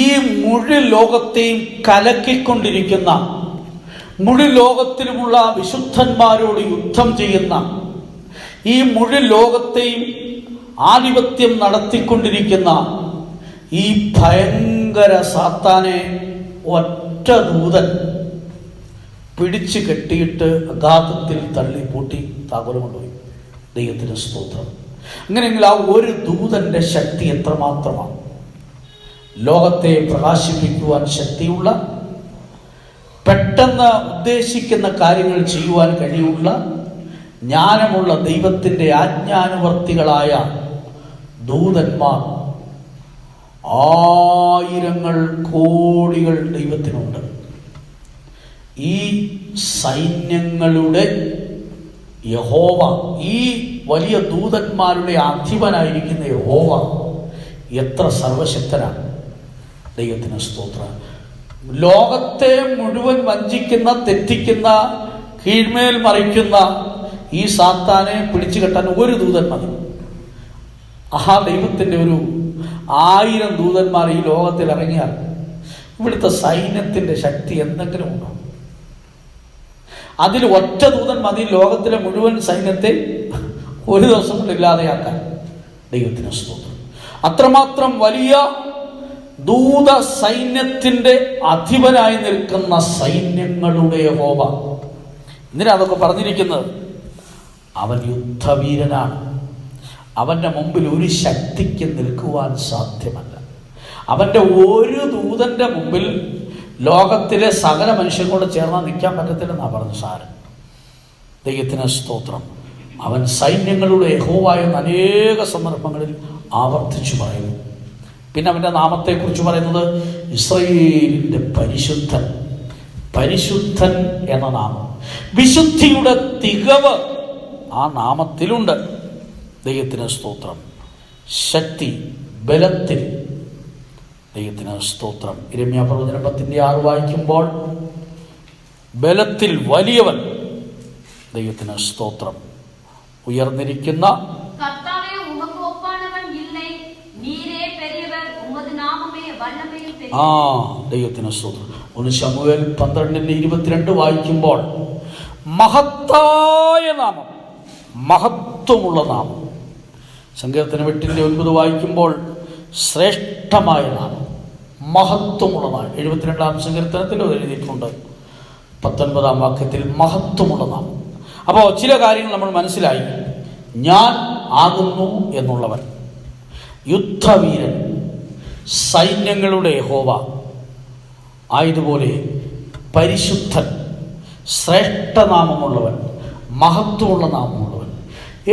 ഈ മുഴു ലോകത്തെയും കലക്കിക്കൊണ്ടിരിക്കുന്ന, മുഴു ലോകത്തിലുമുള്ള വിശുദ്ധന്മാരോട് യുദ്ധം ചെയ്യുന്ന, ഈ മുഴു ലോകത്തെയും ആധിപത്യം നടത്തിക്കൊണ്ടിരിക്കുന്ന ഈ ഭയങ്കര സാത്താനെ ഒറ്റ ദൂതൻ പിടിച്ചു കെട്ടിയിട്ട് അഗാധത്തിൽ തള്ളി പൂട്ടി താക്കോല് കൊണ്ടുപോയി. ദൈവത്തിന് സ്തോത്രം. അങ്ങനെയെങ്കിൽ ആ ഒരു ദൂതന്റെ ശക്തി എത്രമാത്രമാണ്! ലോകത്തെ പ്രകാശിപ്പിക്കുവാൻ ശക്തിയുള്ള, പെട്ടെന്ന് ഉദ്ദേശിക്കുന്ന കാര്യങ്ങൾ ചെയ്യുവാൻ കഴിയുള്ള, ജ്ഞാനമുള്ള ദൈവത്തിൻ്റെ ആജ്ഞാനുവർത്തികളായ ദൂതന്മാർ ആയിരങ്ങൾ കോടികൾ ദൈവത്തിനുണ്ട്. ഈ സൈന്യങ്ങളുടെ യഹോവ, ഈ വലിയ ദൂതന്മാരുടെ അധിപനായിരിക്കുന്ന യഹോവ എത്ര സർവശക്തനാണ്! ദൈവത്തിന് സ്തോത്രം. ലോകത്തെ മുഴുവൻ വഞ്ചിക്കുന്ന, തെറ്റിക്കുന്ന, കീഴ്മേൽ മറിക്കുന്ന ഈ സാത്താനെ പിടിച്ചു കെട്ടാൻ ഒരു ദൂതൻ മതി. ആ ദൈവത്തിൻ്റെ ഒരു 1000 ദൂതന്മാർ ഈ ലോകത്തിൽ ഇറങ്ങിയാൽ ഇവിടുത്തെ സൈന്യത്തിൻ്റെ ശക്തി എന്തെങ്കിലും ഉണ്ടോ? അതിൽ ഒറ്റ ദൂതൻ മതി ലോകത്തിലെ മുഴുവൻ സൈന്യത്തെ ഒരു ദിവസം കൊണ്ട് ഇല്ലാതെയാക്കാൻ. ദൈവത്തിന് സ്തോത്രം. അത്രമാത്രം വലിയ ദൂത സൈന്യത്തിൻ്റെ അധിപനായി നിൽക്കുന്ന സൈന്യങ്ങളുടെ യഹോവ. എന്തിനാ അതൊക്കെ പറഞ്ഞിരിക്കുന്നത്? അവൻ യുദ്ധവീരനാണ്. അവൻ്റെ മുമ്പിൽ ഒരു ശക്തിക്ക് നിൽക്കുവാൻ സാധ്യമല്ല. അവൻ്റെ ഒരു ദൂതൻ്റെ മുമ്പിൽ ലോകത്തിലെ സകല മനുഷ്യരോട് ചേർന്നാൽ നിൽക്കാൻ പറ്റത്തില്ലെന്നാണ് പറഞ്ഞു സാരൻ. ദൈവത്തിന് സ്തോത്രം. അവൻ സൈന്യങ്ങളുടെ യഹോവ എന്ന് അനേക സന്ദർഭങ്ങളിൽ ആവർത്തിച്ചു പറയുന്നു. പിന്നെ അവൻ്റെ നാമത്തെക്കുറിച്ച് പറയുന്നത് ഇസ്രായേലിൻ്റെ പരിശുദ്ധൻ. പരിശുദ്ധൻ എന്ന നാമം, വിശുദ്ധിയുടെ തികവ് ആ നാമത്തിലുണ്ട്. ദൈവത്തിന് സ്തോത്രം. ശക്തി, ബലത്തിൽ. ദൈവത്തിന് സ്തോത്രം. യിരെമ്യാ പ്രവചനം 10:6 വായിക്കുമ്പോൾ ബലത്തിൽ വലിയവൻ. ദൈവത്തിന് സ്തോത്രം. ഉയർന്നിരിക്കുന്ന ദൈവത്തിന് സ്തോത്രം. 1 ശമൂവേൽ 12:22 വായിക്കുമ്പോൾ മഹത്തായ നാമം, മഹത്വമുള്ള നാമം. സങ്കീർത്തനം 8:9 വായിക്കുമ്പോൾ ശ്രേഷ്ഠമായ നാമം, മഹത്വമുള്ള നാമം. 72-ാം സങ്കീർത്തനത്തിൽ എഴുതിയിട്ടുണ്ട് 19-ാം വാക്യത്തിൽ മഹത്വമുള്ള നാമം. അപ്പോൾ ചില കാര്യങ്ങൾ നമ്മൾ മനസ്സിലായി. ഞാൻ ആകുന്നു എന്നുള്ളവൻ, യുദ്ധവീരൻ, സൈന്യങ്ങളുടെ യഹോവ ആയതുപോലെ പരിശുദ്ധൻ, ശ്രേഷ്ഠനാമമുള്ളവൻ, മഹത്വമുള്ള നാമമുള്ളവൻ,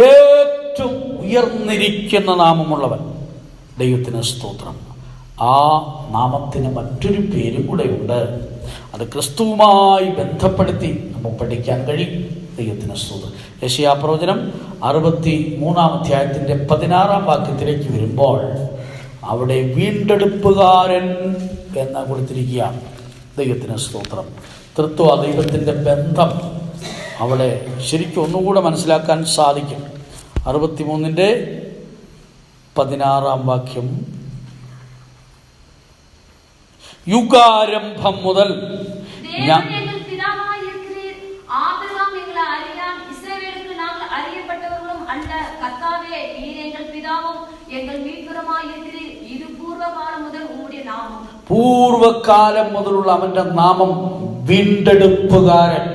ഏറ്റവും ഉയർന്നിരിക്കുന്ന നാമമുള്ളവൻ. ദൈവത്തിന് സ്തോത്രം. ആ നാമത്തിന് മറ്റൊരു പേരും കൂടെ ഉണ്ട്. അത് ക്രിസ്തുവുമായി ബന്ധപ്പെടുത്തി നമുക്ക് പഠിക്കാൻ കഴിയും. ദൈവത്തിന് സ്തോത്രം. യെശയ്യാ പ്രവചനം 63-ാം അധ്യായത്തിൻ്റെ 16-ാം വാക്യത്തിലേക്ക് വരുമ്പോൾ അവിടെ വീണ്ടെടുപ്പുകാരൻ എന്ന് കൊടുത്തിരിക്കുകയാണ്. ദൈവത്തിന് സ്തോത്രം. തൃത്വ ദൈവത്തിൻ്റെ ബന്ധം അവിടെ ശരിക്കും ഒന്നുകൂടെ മനസ്സിലാക്കാൻ സാധിക്കും. 63-ന്റെ 16-ാം വാക്യം, യുഗാരംഭം മുതൽ ഞാൻ പൂർവകാലം മുതലുള്ള അവന്റെ നാമം വീണ്ടെടുപ്പുകാരൻ.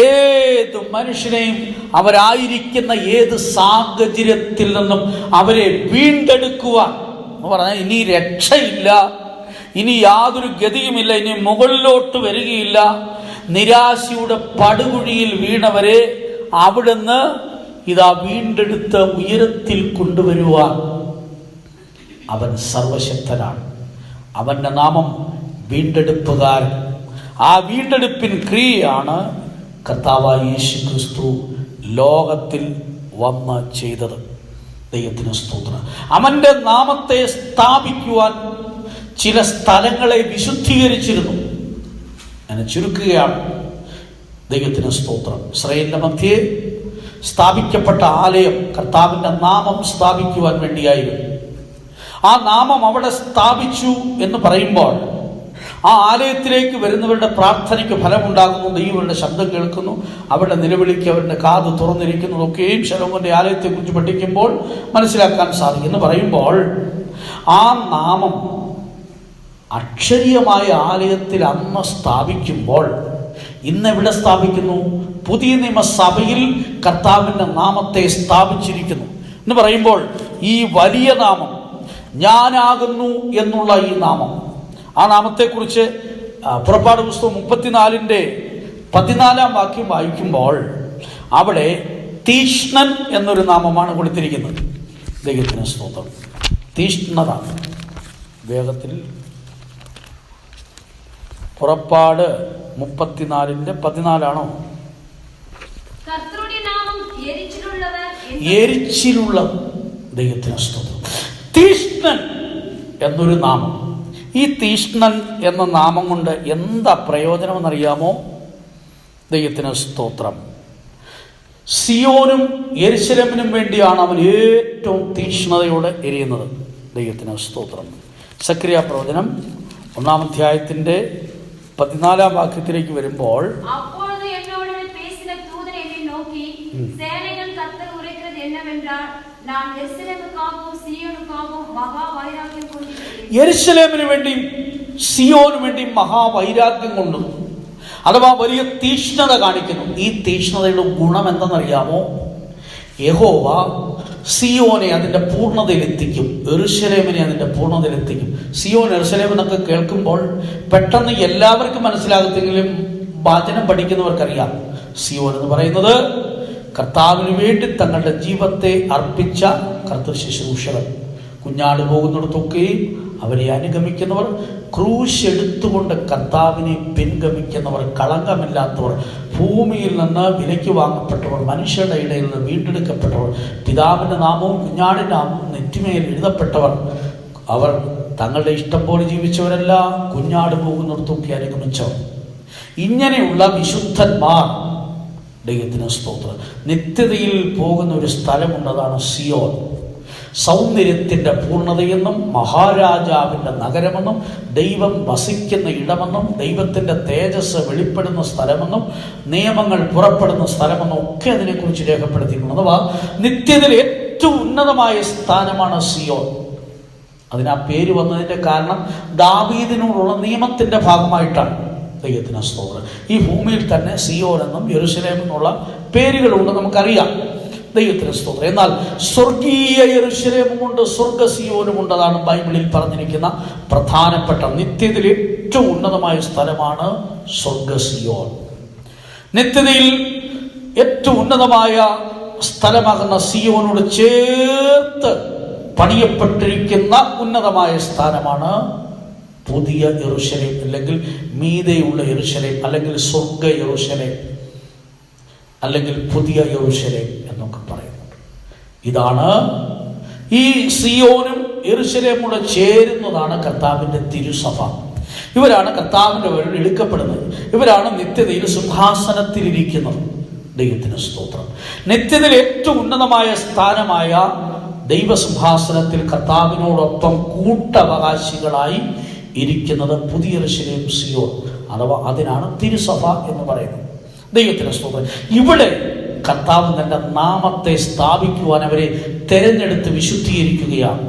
ഏത് മനുഷ്യനെയും അവരായിരിക്കുന്ന ഏത് സാഹചര്യത്തിൽ നിന്നും അവരെ വീണ്ടെടുക്കുവാൻ എന്ന് പറഞ്ഞാൽ ഇനി രക്ഷയില്ല, ഇനി യാതൊരു ഗതിയുമില്ല, ഇനി മുകളിലോട്ട് വരികയില്ല. നിരാശയുടെ പടുകുഴിയിൽ വീണവരെ അവിടുന്ന് ഇതാ വീണ്ടെടുത്ത് ഉയരത്തിൽ കൊണ്ടുവരുവാൻ അവൻ സർവശക്തനാണ്. അവൻ്റെ നാമം വീണ്ടെടുപ്പുകാരൻ. ആ വീണ്ടെടുപ്പിൻ ക്രിയയാണ് കർത്താവായ യേശു ക്രിസ്തു ലോകത്തിൽ വന്ന് ചെയ്തത്. ദൈവത്തിന് സ്തോത്രം. അവൻ്റെ നാമത്തെ സ്ഥാപിക്കുവാൻ ചില സ്ഥലങ്ങളെ വിശുദ്ധീകരിച്ചിരുന്നു. ഞാൻ ചുരുക്കുകയാണ്. ദൈവത്തിന് സ്തോത്രം. ഇസ്രായേലിന്റെ മധ്യേ സ്ഥാപിക്കപ്പെട്ട ആലയം കർത്താവിൻ്റെ നാമം സ്ഥാപിക്കുവാൻ വേണ്ടിയായിരുന്നു. ആ നാമം അവിടെ സ്ഥാപിച്ചു എന്ന് പറയുമ്പോൾ ആ ആലയത്തിലേക്ക് വരുന്നവരുടെ പ്രാർത്ഥനയ്ക്ക് ഫലമുണ്ടാകുന്നു. ദൈവങ്ങളുടെ ശബ്ദം കേൾക്കുന്നു, അവരുടെ നിലവിളിക്ക് അവരുടെ കാത് തുറന്നിരിക്കുന്നതൊക്കെയും ശലോമോന്റെ ആലയത്തെക്കുറിച്ച് പഠിക്കുമ്പോൾ മനസ്സിലാക്കാൻ സാധിക്കും. എന്ന് പറയുമ്പോൾ ആ നാമം അക്ഷരീയമായ ആലയത്തിൽ അന്ന് സ്ഥാപിക്കുമ്പോൾ ഇന്നെവിടെ സ്ഥാപിക്കുന്നു? പുതിയ നിയമസഭയിൽ കർത്താവിൻ്റെ നാമത്തെ സ്ഥാപിച്ചിരിക്കുന്നു എന്ന് പറയുമ്പോൾ ഈ വലിയ നാമം, ഞാനാകുന്നു എന്നുള്ള ഈ നാമം, ആ നാമത്തെക്കുറിച്ച് പുറപ്പാട് പുസ്തകം 34-14 വാക്യം വായിക്കുമ്പോൾ അവിടെ തീഷ്ണൻ എന്നൊരു നാമമാണ് കൊടുത്തിരിക്കുന്നത്. ദൈവത്തിന് സ്തോത്രം. തീഷ്ണത. വേഗത്തിൽ പുറപ്പാട് 34-14 എരിച്ചിലുള്ള. ദൈവത്തിന് സ്തോത്രം. തീഷ്ണൻ എന്നൊരു നാമം. ഈ തീഷ്ണൻ എന്ന നാമം കൊണ്ട് എന്താ പ്രയോജനമെന്നറിയാമോ? ദൈവത്തിന് സ്തോത്രം. സിയോനും യെരുശലേമിനും വേണ്ടിയാണ് അവൻ ഏറ്റവും തീഷ്ണതയോടെ എരിയുന്നത്. ദൈവത്തിന് സ്തോത്രം. സക്രിയ പ്രവചനം 1-ാം അധ്യായത്തിന്റെ 14-ാം വാക്യത്തിലേക്ക് വരുമ്പോൾ, യെരുശലേമിന് വേണ്ടിയും സിയോന് വേണ്ടിയും മഹാവൈരാഗ്യം കൊണ്ടു, അഥവാ വലിയ തീഷ്ണത കാണിക്കുന്നു. ഈ തീഷ്ണതയുടെ ഗുണം എന്തെന്നറിയാമോ? യഹോവ സിയോനെ അതിൻ്റെ പൂർണ്ണതയിലെത്തിക്കും, യെരുശലേമിനെ അതിൻ്റെ പൂർണ്ണതയിലെത്തിക്കും. സിയോൻ യെരുശലേം എന്നൊക്കെ കേൾക്കുമ്പോൾ പെട്ടെന്ന് എല്ലാവർക്കും മനസ്സിലാകത്തെങ്കിലും വചനം പഠിക്കുന്നവർക്കറിയാം, സിയോൻ എന്ന് പറയുന്നത് കർത്താവിന് വേണ്ടി തങ്ങളുടെ ജീവിതത്തെ അർപ്പിച്ച കർത്തൃ ശുശ്രൂഷകർ. കുഞ്ഞാട് പോകുന്നിടത്തൊക്കെയും അവരെ അനുഗമിക്കുന്നവർ, ക്രൂശ് എടുത്തുകൊണ്ട് കർത്താവിനെ പിൻഗമിക്കുന്നവർ, കളങ്കമില്ലാത്തവർ, ഭൂമിയിൽ നിന്ന് വിലയ്ക്ക് വാങ്ങപ്പെട്ടവർ, മനുഷ്യരുടെ ഇടയിൽ നിന്ന് വീണ്ടെടുക്കപ്പെട്ടവർ, പിതാവിൻ്റെ നാമവും കുഞ്ഞാടിൻ്റെ നാമവും നെറ്റിമേൽ എഴുതപ്പെട്ടവർ, അവർ തങ്ങളുടെ ഇഷ്ടം പോലെ ജീവിച്ചവരല്ല, കുഞ്ഞാട് പോകുന്നിടത്തൊക്കെ അനുഗമിച്ചവർ. ഇങ്ങനെയുള്ള വിശുദ്ധന്മാർ, ദൈവത്തിന് സ്തോത്രം, നിത്യതയിൽ പോകുന്ന ഒരു സ്ഥലമുണ്ട്. അതാണ് സിയോൻ. സൗന്ദര്യത്തിൻ്റെ പൂർണ്ണതയെന്നും മഹാരാജാവിൻ്റെ നഗരമെന്നും ദൈവം വസിക്കുന്ന ഇടമെന്നും ദൈവത്തിൻ്റെ തേജസ് വെളിപ്പെടുന്ന സ്ഥലമെന്നും നിയമങ്ങൾ പുറപ്പെടുന്ന സ്ഥലമെന്നും ഒക്കെ അതിനെക്കുറിച്ച് രേഖപ്പെടുത്തിയിട്ടുണ്ട്. അഥവാ നിത്യതയിൽ ഏറ്റവും ഉന്നതമായ സ്ഥാനമാണ് സിയോൻ. അതിന് ആ പേര് വന്നതിൻ്റെ കാരണം ദാവീദിനോടുള്ള നിയമത്തിൻ്റെ ഭാഗമായിട്ടാണ്. ദൈവത്തിന് സ്തോത്രം. ഈ ഭൂമിയിൽ തന്നെ സിയോൻ എന്നും യെരുശലേം എന്നുള്ള പേരുകളുണ്ട്, നമുക്കറിയാം. ദൈവത്തിന് സ്തോത്രം. എന്നാൽ സ്വർഗീയ യെരുശലേമുമുണ്ട്, സ്വർഗ സിയോനുമുണ്ട്. അതാണ് ബൈബിളിൽ പറഞ്ഞിരിക്കുന്ന പ്രധാനപ്പെട്ട നിത്യതയിൽ ഏറ്റവും ഉന്നതമായ സ്ഥലമാണ് സ്വർഗ സിയോൻ. നിത്യതയിൽ ഏറ്റവും ഉന്നതമായ സ്ഥലമാകുന്ന സിയോനോട് ചേർത്ത് പണിയപ്പെട്ടിരിക്കുന്ന ഉന്നതമായ സ്ഥാനമാണ് പുതിയ യെരുശലേം, അല്ലെങ്കിൽ മീതെയുള്ള യെരുശലേം, അല്ലെങ്കിൽ സ്വർഗ യെരുശലേം, അല്ലെങ്കിൽ പുതിയ യെരുശലേം എന്നൊക്കെ പറയുന്നുണ്ട്. ഇതാണ് ഈ സിയോനും യെരുശലേമും കൂടെ ചേരുന്നതാണ് കർത്താവിൻ്റെ തിരുസഭ. ഇവരാണ് കർത്താവിൻ്റെ വഴി എടുക്കപ്പെടുന്നത്. ഇവരാണ് നിത്യതയിൽ സിംഹാസനത്തിലിരിക്കുന്നത്. ദൈവത്തിന് സ്തോത്രം. നിത്യതയിൽ ഏറ്റവും ഉന്നതമായ സ്ഥാനമായ ദൈവസിംഹാസനത്തിൽ കർത്താവിനോടൊപ്പം കൂട്ടവകാശികളായി ഇരിക്കുന്നത് പുതിയ യെരുശലേം, സിയോൻ, അഥവാ അതിനാണ് തിരുസഭ എന്ന് പറയുന്നത്. ദൈവത്തിന് സ്തോത്രം. ഇവിടെ കർത്താവ് തന്റെ നാമത്തെ സ്ഥാപിക്കുവാൻ അവരെ തെരഞ്ഞെടുത്ത് വിശുദ്ധീകരിക്കുകയാണ്.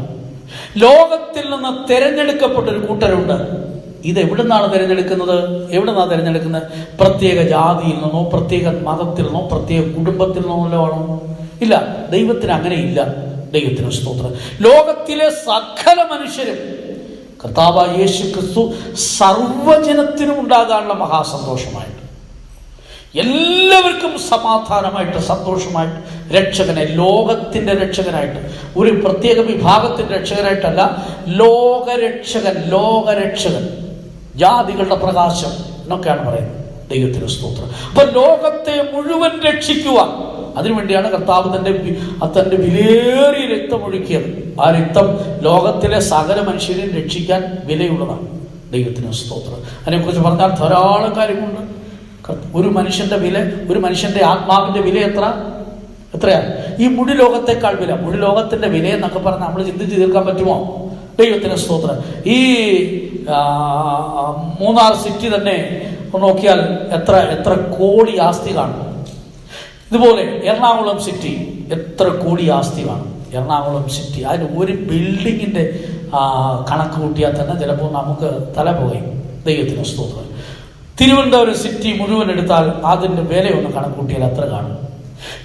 ലോകത്തിൽ നിന്ന് തെരഞ്ഞെടുക്കപ്പെട്ടൊരു കൂട്ടരുണ്ട്. ഇത് എവിടെ നിന്നാണ് തിരഞ്ഞെടുക്കുന്നത്? പ്രത്യേക ജാതിയിൽ നിന്നോ, പ്രത്യേക മതത്തിൽ നിന്നോ, പ്രത്യേക കുടുംബത്തിൽ നിന്നോ ആണോ? ഇല്ല, ദൈവത്തിന് അങ്ങനെയില്ല. ദൈവത്തിന് സ്തോത്രം. ലോകത്തിലെ സകല മനുഷ്യരും കർത്താവായ യേശു ക്രിസ്തു സർവ്വജനത്തിനും ഉണ്ടാകാനുള്ള മഹാസന്തോഷമായിട്ട്, എല്ലാവർക്കും സമാധാനമായിട്ട്, സന്തോഷമായിട്ട് രക്ഷകനെ, ലോകത്തിൻ്റെ രക്ഷകനായിട്ട്, ഒരു പ്രത്യേക വിഭാഗത്തിൻ്റെ രക്ഷകനായിട്ടല്ല, ലോകരക്ഷകൻ, ജാതികളുടെ പ്രകാശം എന്നൊക്കെയാണ് പറയുന്നത്. ദൈവത്തിന് സ്തോത്രം. അപ്പൊ ലോകത്തെ മുഴുവൻ രക്ഷിക്കുക, അതിനുവേണ്ടിയാണ് കർത്താവ് തന്റെ വിലയേറിയ രക്തം ഒഴുക്കിയത്. ആ രക്തം ലോകത്തിലെ സകല മനുഷ്യരെയും രക്ഷിക്കാൻ വിലയുള്ളതാണ്. ദൈവത്തിന് സ്തോത്രം. അതിനെക്കുറിച്ച് പറഞ്ഞാൽ ധാരാളം കാര്യങ്ങളുണ്ട്. ഒരു മനുഷ്യന്റെ വില, ഒരു മനുഷ്യന്റെ ആത്മാവിന്റെ വില എത്രയാണ്? ഈ മുഴു ലോകത്തെക്കാൾ വില. മുഴു ലോകത്തിന്റെ വില എന്നൊക്കെ പറഞ്ഞാൽ നമ്മൾ ചിന്തിച്ച് തീർക്കാൻ പറ്റുമോ? ദൈവത്തിന് സ്തോത്രം. ഈ മൂന്നാർ സിറ്റി തന്നെ നോക്കിയാൽ എത്ര കോടി ആസ്തി കാണും. ഇതുപോലെ എറണാകുളം സിറ്റി എത്ര കോടി ആസ്തി കാണും. എറണാകുളം സിറ്റി അതിന് ഒരു ബിൽഡിങ്ങിൻ്റെ കണക്ക് കൂട്ടിയാൽ തന്നെ ചിലപ്പോൾ നമുക്ക് തല പോയി. ദൈവത്തിന് സ്തോത്രം. തിരുവനന്തപുരം സിറ്റി മുഴുവൻ എടുത്താൽ അതിൻ്റെ വിലയൊന്ന് കണക്ക് കൂട്ടിയാൽ എത്ര കാണും.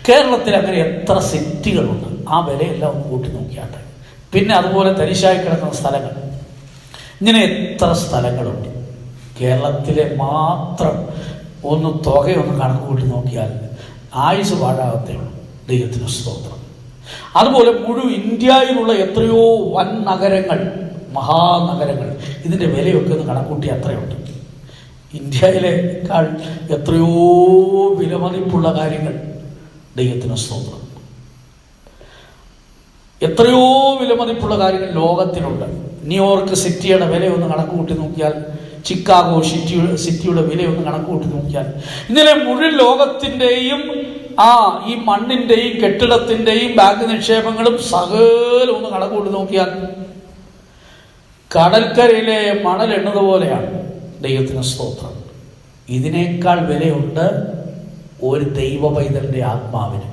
കേരളത്തിൽ അങ്ങനെ എത്ര സിറ്റികളുണ്ട്, ആ വിലയെല്ലാം ഒന്ന് കൂട്ടി നോക്കിയാട്ടെ. പിന്നെ അതുപോലെ തരിശായി കിടക്കുന്ന സ്ഥലങ്ങൾ, ഇങ്ങനെ എത്ര സ്ഥലങ്ങളുണ്ട് കേരളത്തിലെ മാത്രം. ഒന്ന് തുകയൊന്ന് കണക്ക് കൂട്ടി നോക്കിയാൽ ആയുസ് പാഴാകത്തേയുള്ളൂ. ദൈവത്തിന് സ്തോത്രം. അതുപോലെ മുഴുവൻ ഇന്ത്യയിലുള്ള എത്രയോ വൻ നഗരങ്ങൾ, മഹാനഗരങ്ങൾ, ഇതിൻ്റെ വിലയൊക്കെ ഒന്ന് കണക്കൂട്ടി അത്രയുണ്ട്. ഇന്ത്യയിലേക്കാൾ എത്രയോ വിലമതിപ്പുള്ള കാര്യങ്ങൾ. ദൈവത്തിന് സ്തോത്രം. എത്രയോ വിലമതിപ്പുള്ള കാര്യങ്ങൾ ലോകത്തിലുണ്ട്. ന്യൂയോർക്ക് സിറ്റിയുടെ വിലയൊന്ന് കണക്ക് കൂട്ടി നോക്കിയാൽ, ചിക്കാഗോ സിറ്റിയുടെ വിലയൊന്ന് കണക്ക് കൂട്ടി നോക്കിയാൽ, ഇന്നലെ മുഴുവൻ ലോകത്തിൻ്റെയും ഈ മണ്ണിൻ്റെയും കെട്ടിടത്തിൻ്റെയും ബാങ്ക് നിക്ഷേപങ്ങളും സകലം ഒന്ന് കണക്ക് കൂട്ടി നോക്കിയാൽ കടൽക്കരയിലെ മണൽ എണ്ണതുപോലെയാണ്. ദൈവത്തിന് സ്തോത്രം. ഇതിനേക്കാൾ വിലയുണ്ട് ഒരു ദൈവ പൈതലിൻ്റെ ആത്മാവിന്.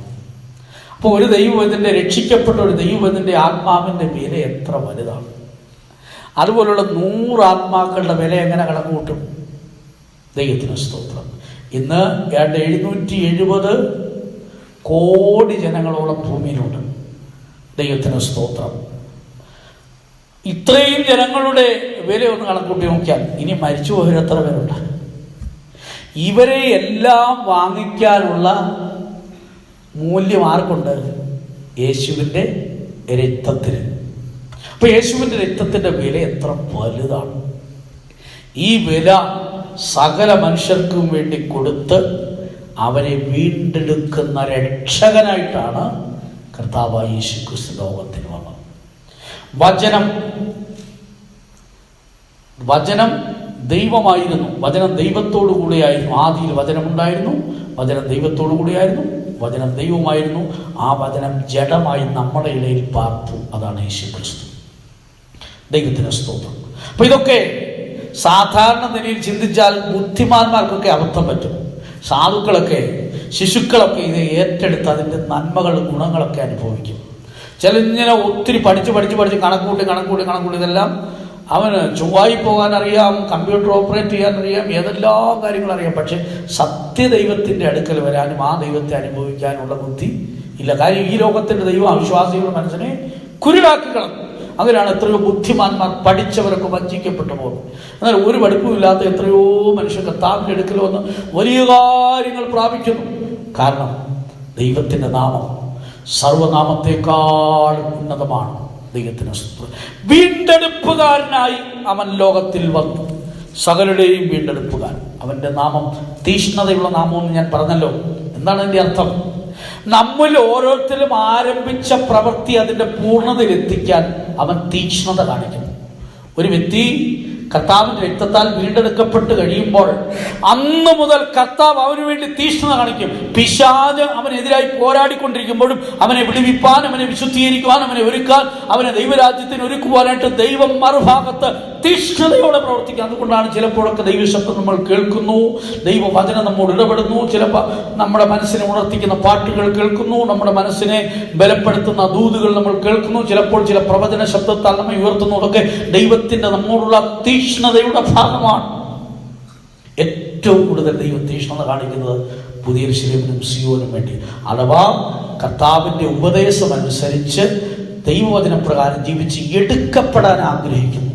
അപ്പോൾ ഒരു ദൈവപൈതലിൻ്റെ, രക്ഷിക്കപ്പെട്ട ഒരു ദൈവപൈതലിൻ്റെ ആത്മാവിൻ്റെ വില എത്ര വലുതാണ്. അതുപോലുള്ള 100 ആത്മാക്കളുടെ വില എങ്ങനെ കണക്ക് കൂട്ടും. ദൈവത്തിന് സ്തോത്രം. ഇന്ന് 770 കോടി ജനങ്ങളോളം ഭൂമിയിലുണ്ട്. ദൈവത്തിന് സ്തോത്രം. ഇത്രയും ജനങ്ങളുടെ വില ഒന്ന് കണക്കൂട്ടി നോക്കിയാൽ ഇനി മരിച്ചു പോയവർ എത്ര പേരുണ്ട്. ഇവരെ എല്ലാം വാങ്ങിക്കാനുള്ള മൂല്യം ആർക്കുണ്ട്? യേശുവിൻ്റെ രക്തത്തിന്. അപ്പോൾ യേശുവിൻ്റെ രക്തത്തിൻ്റെ വില എത്ര വലുതാണ്. ഈ വില സകല മനുഷ്യർക്കും വേണ്ടി കൊടുത്ത് അവരെ വീണ്ടെടുക്കുന്ന രക്ഷകനായിട്ടാണ് കർത്താവായ യേശു ക്രിസ്തു ലോകത്തിൽ വന്നത്. വചനം ദൈവമായിരുന്നു. വചനം ദൈവത്തോടു കൂടെയായിരുന്നു. ആദിയിൽ വചനമുണ്ടായിരുന്നു, വചനം ദൈവത്തോടു കൂടെയായിരുന്നു, വചനം ദൈവമായിരുന്നു. ആ വചനം ജഡമായി നമ്മുടെ ഇടയിൽ പാർത്തു. അതാണ് യേശു ക്രിസ്തു. ദൈവത്തിന് സ്തോത്രം. അപ്പൊ ഇതൊക്കെ സാധാരണ നിലയിൽ ചിന്തിച്ചാൽ ബുദ്ധിമാന്മാർക്കൊക്കെ അബദ്ധം പറ്റും. സാധുക്കളൊക്കെ, ശിശുക്കളൊക്കെ ഇത് ഏറ്റെടുത്ത് അതിൻ്റെ നന്മകളും ഗുണങ്ങളൊക്കെ അനുഭവിക്കും. ഇങ്ങനെ ഒത്തിരി പഠിച്ച് കണക്കൂട്ടി ഇതെല്ലാം അവന് ചൊവ്വായി പോകാനറിയാം, കമ്പ്യൂട്ടർ ഓപ്പറേറ്റ് ചെയ്യാനറിയാം, ഏതെല്ലാം കാര്യങ്ങളും അറിയാം. പക്ഷെ സത്യദൈവത്തിൻ്റെ അടുക്കൽ വരാനും ആ ദൈവത്തെ അനുഭവിക്കാനുള്ള ബുദ്ധി ഇല്ല. കാര്യം ഈ ലോകത്തിൻ്റെ ദൈവം അവിശ്വാസികളുടെ മനസ്സിനെ കുരുടാക്കി കളഞ്ഞു. അങ്ങനെയാണ് എത്രയോ ബുദ്ധിമാന്മാർ, പഠിച്ചവരൊക്കെ വഞ്ചിക്കപ്പെട്ടു പോകുന്നത്. എന്നാൽ ഒരു പഠിപ്പുമില്ലാത്ത എത്രയോ മനുഷ്യർ കർത്താവിൻ്റെ അടുക്കൽ വന്ന് വലിയ കാര്യങ്ങൾ പ്രാപിക്കുന്നു. കാരണം ദൈവത്തിൻ്റെ നാമം സർവനാമത്തെക്കാൾ ഉന്നതമാണ്. ദൈവത്തിന് വീണ്ടെടുപ്പുകാരനായി അവൻ ലോകത്തിൽ വന്നു. സകലരുടെയും വീണ്ടെടുപ്പുകാരൻ. അവൻ്റെ നാമം തീഷ്ണതയുള്ള നാമമെന്ന് ഞാൻ പറഞ്ഞല്ലോ. എന്താണ് അതിൻ്റെ അർത്ഥം? നമ്മിൽ ഓരോരുത്തരും ആരംഭിച്ച പ്രവൃത്തി അതിൻ്റെ പൂർണ്ണതയിലെത്തിക്കാൻ അവൻ തീക്ഷ്ണത കാണിക്കുന്നു. ഒരു വ്യക്തി കർത്താവിൻ്റെ രക്തത്താൽ വീണ്ടെടുക്കപ്പെട്ട് കഴിയുമ്പോൾ അന്ന് മുതൽ കർത്താവ് അവന് വേണ്ടി തീക്ഷ്ണത കാണിക്കും. പിശാച് അവനെതിരായി പോരാടിക്കൊണ്ടിരിക്കുമ്പോഴും അവനെ വിടുവിപ്പാൻ, അവനെ വിശുദ്ധീകരിക്കുവാൻ, അവനെ ഒരുക്കാൻ, അവനെ ദൈവരാജ്യത്തിന് ഒരുക്കുവാനായിട്ട് ദൈവം മറുഭാഗത്ത് തീക്ഷ്ണതയോടെ പ്രവർത്തിക്കുക. അതുകൊണ്ടാണ് ചിലപ്പോഴൊക്കെ ദൈവശബ്ദം നമ്മൾ കേൾക്കുന്നു, ദൈവവചനം നമ്മോട് ഇടപെടുന്നു. ചിലപ്പോൾ നമ്മുടെ മനസ്സിനെ ഉണർത്തിക്കുന്ന പാട്ടുകൾ കേൾക്കുന്നു, നമ്മുടെ മനസ്സിനെ ബലപ്പെടുത്തുന്ന ദൂതുകൾ നമ്മൾ കേൾക്കുന്നു. ചിലപ്പോൾ ചില പ്രവചന ശബ്ദത്താൽ നമ്മെ ഉയർത്തുന്നു. അതൊക്കെ ദൈവത്തിൻ്റെ നമ്മോടുള്ള തീക്ഷ്ണതയുടെ ഭാഗമാണ്. ഏറ്റവും കൂടുതൽ ദൈവം തീക്ഷ്ണത കാണിക്കുന്നത് പുതിയ യെരൂശലേമിനും സിയോനും വേണ്ടി. അഥവാ കർത്താവിൻ്റെ ഉപദേശം അനുസരിച്ച് ദൈവവചന പ്രകാരം ജീവിച്ച് എടുക്കപ്പെടാൻ ആഗ്രഹിക്കുന്നു.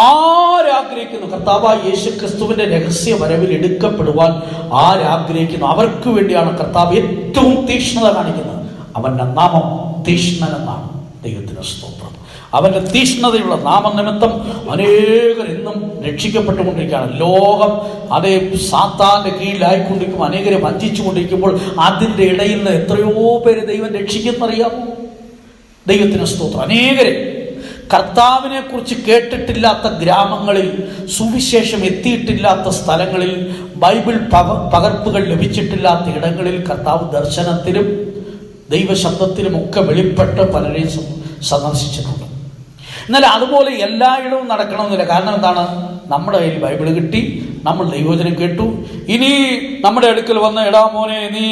ആരാഗ്രഹിക്കുന്നു? കർത്താവായ യേശു ക്രിസ്തുവിന്റെ രഹസ്യ വരവിൽ എടുക്കപ്പെടുവാൻ ആരാഗ്രഹിക്കുന്നു? അവർക്ക് വേണ്ടിയാണ് കർത്താവ് ഏറ്റവും തീക്ഷ്ണത കാണിക്കുന്നത്. അവന്റെ നാമം തീക്ഷ്ണൻ എന്നാണ്. ദൈവത്തിന് സ്തോത്രം. അവന്റെ തീക്ഷ്ണതയുള്ള നാമനിമിത്തം അനേകർ ഇന്നും രക്ഷിക്കപ്പെട്ടുകൊണ്ടിരിക്കുകയാണ്. ലോകം അതേ സാത്താന്റെ കീഴിലായിക്കൊണ്ടിരിക്കും, അനേകരെ വഞ്ചിച്ചുകൊണ്ടിരിക്കുമ്പോൾ അതിൻ്റെ ഇടയിൽ നിന്ന് എത്രയോ പേര് ദൈവം രക്ഷിക്കുന്നറിയാമോ? ദൈവത്തിന് സ്തോത്രം. അനേകരെ കർത്താവിനെ കുറിച്ച് കേട്ടിട്ടില്ലാത്ത ഗ്രാമങ്ങളിൽ, സുവിശേഷം എത്തിയിട്ടില്ലാത്ത സ്ഥലങ്ങളിൽ, ബൈബിൾ പകർപ്പുകൾ ലഭിച്ചിട്ടില്ലാത്ത ഇടങ്ങളിൽ കർത്താവ് ദർശനത്തിലും ദൈവശബ്ദത്തിലും ഒക്കെ വെളിപ്പെട്ട് പലരെയും സന്ദർശിച്ചിട്ടുണ്ട്. എന്നാൽ അതുപോലെ എല്ലായിടവും നടക്കണമെന്നില്ല. കാരണം എന്താണ്? നമ്മുടെ കയ്യിൽ ബൈബിൾ കിട്ടി, നമ്മൾ ദൈവവചനം കേട്ടു. ഇനി നമ്മുടെ അടുക്കൽ വന്ന് എടാ മോനെ നീ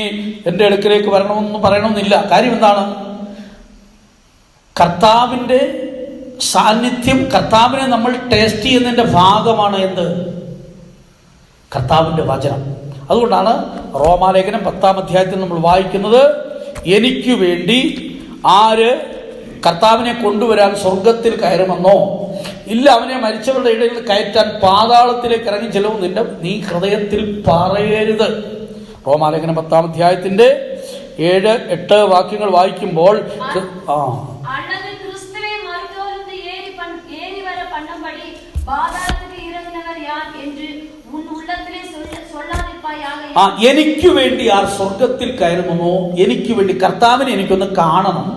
എൻ്റെ അടുക്കലേക്ക് വരണമെന്ന് പറയണമെന്നില്ല. കാര്യം എന്താണ്? കർത്താവിൻ്റെ സാന്നിധ്യം, കർത്താവിനെ നമ്മൾ ടേസ്റ്റ് ചെയ്യുന്നതിൻ്റെ ഭാഗമാണ് എന്ത്? കർത്താവിൻ്റെ വചനം. അതുകൊണ്ടാണ് റോമാലേഖനം 10-ാം അധ്യായത്തിൽ നമ്മൾ വായിക്കുന്നത്, എനിക്ക് വേണ്ടി ആര് കർത്താവിനെ കൊണ്ടുവരാൻ സ്വർഗത്തിൽ കയറുമെന്നോ ഇല്ല അവനെ മരിച്ചവരുടെ ഇടയിൽ കയറ്റാൻ പാതാളത്തിലേക്ക് ഇറങ്ങി ചെല്ലുമെന്നില്ല നീ ഹൃദയത്തിൽ പറയരുത്. റോമാലേഖനം 10-ാം അധ്യായത്തിന്റെ 7-8 വാക്യങ്ങൾ വായിക്കുമ്പോൾ എനിക്ക് വേണ്ടി ആർ സ്വർഗത്തിൽ കയറുമെന്നോ, എനിക്ക് വേണ്ടി കർത്താവിനെ എനിക്കൊന്ന് കാണണം,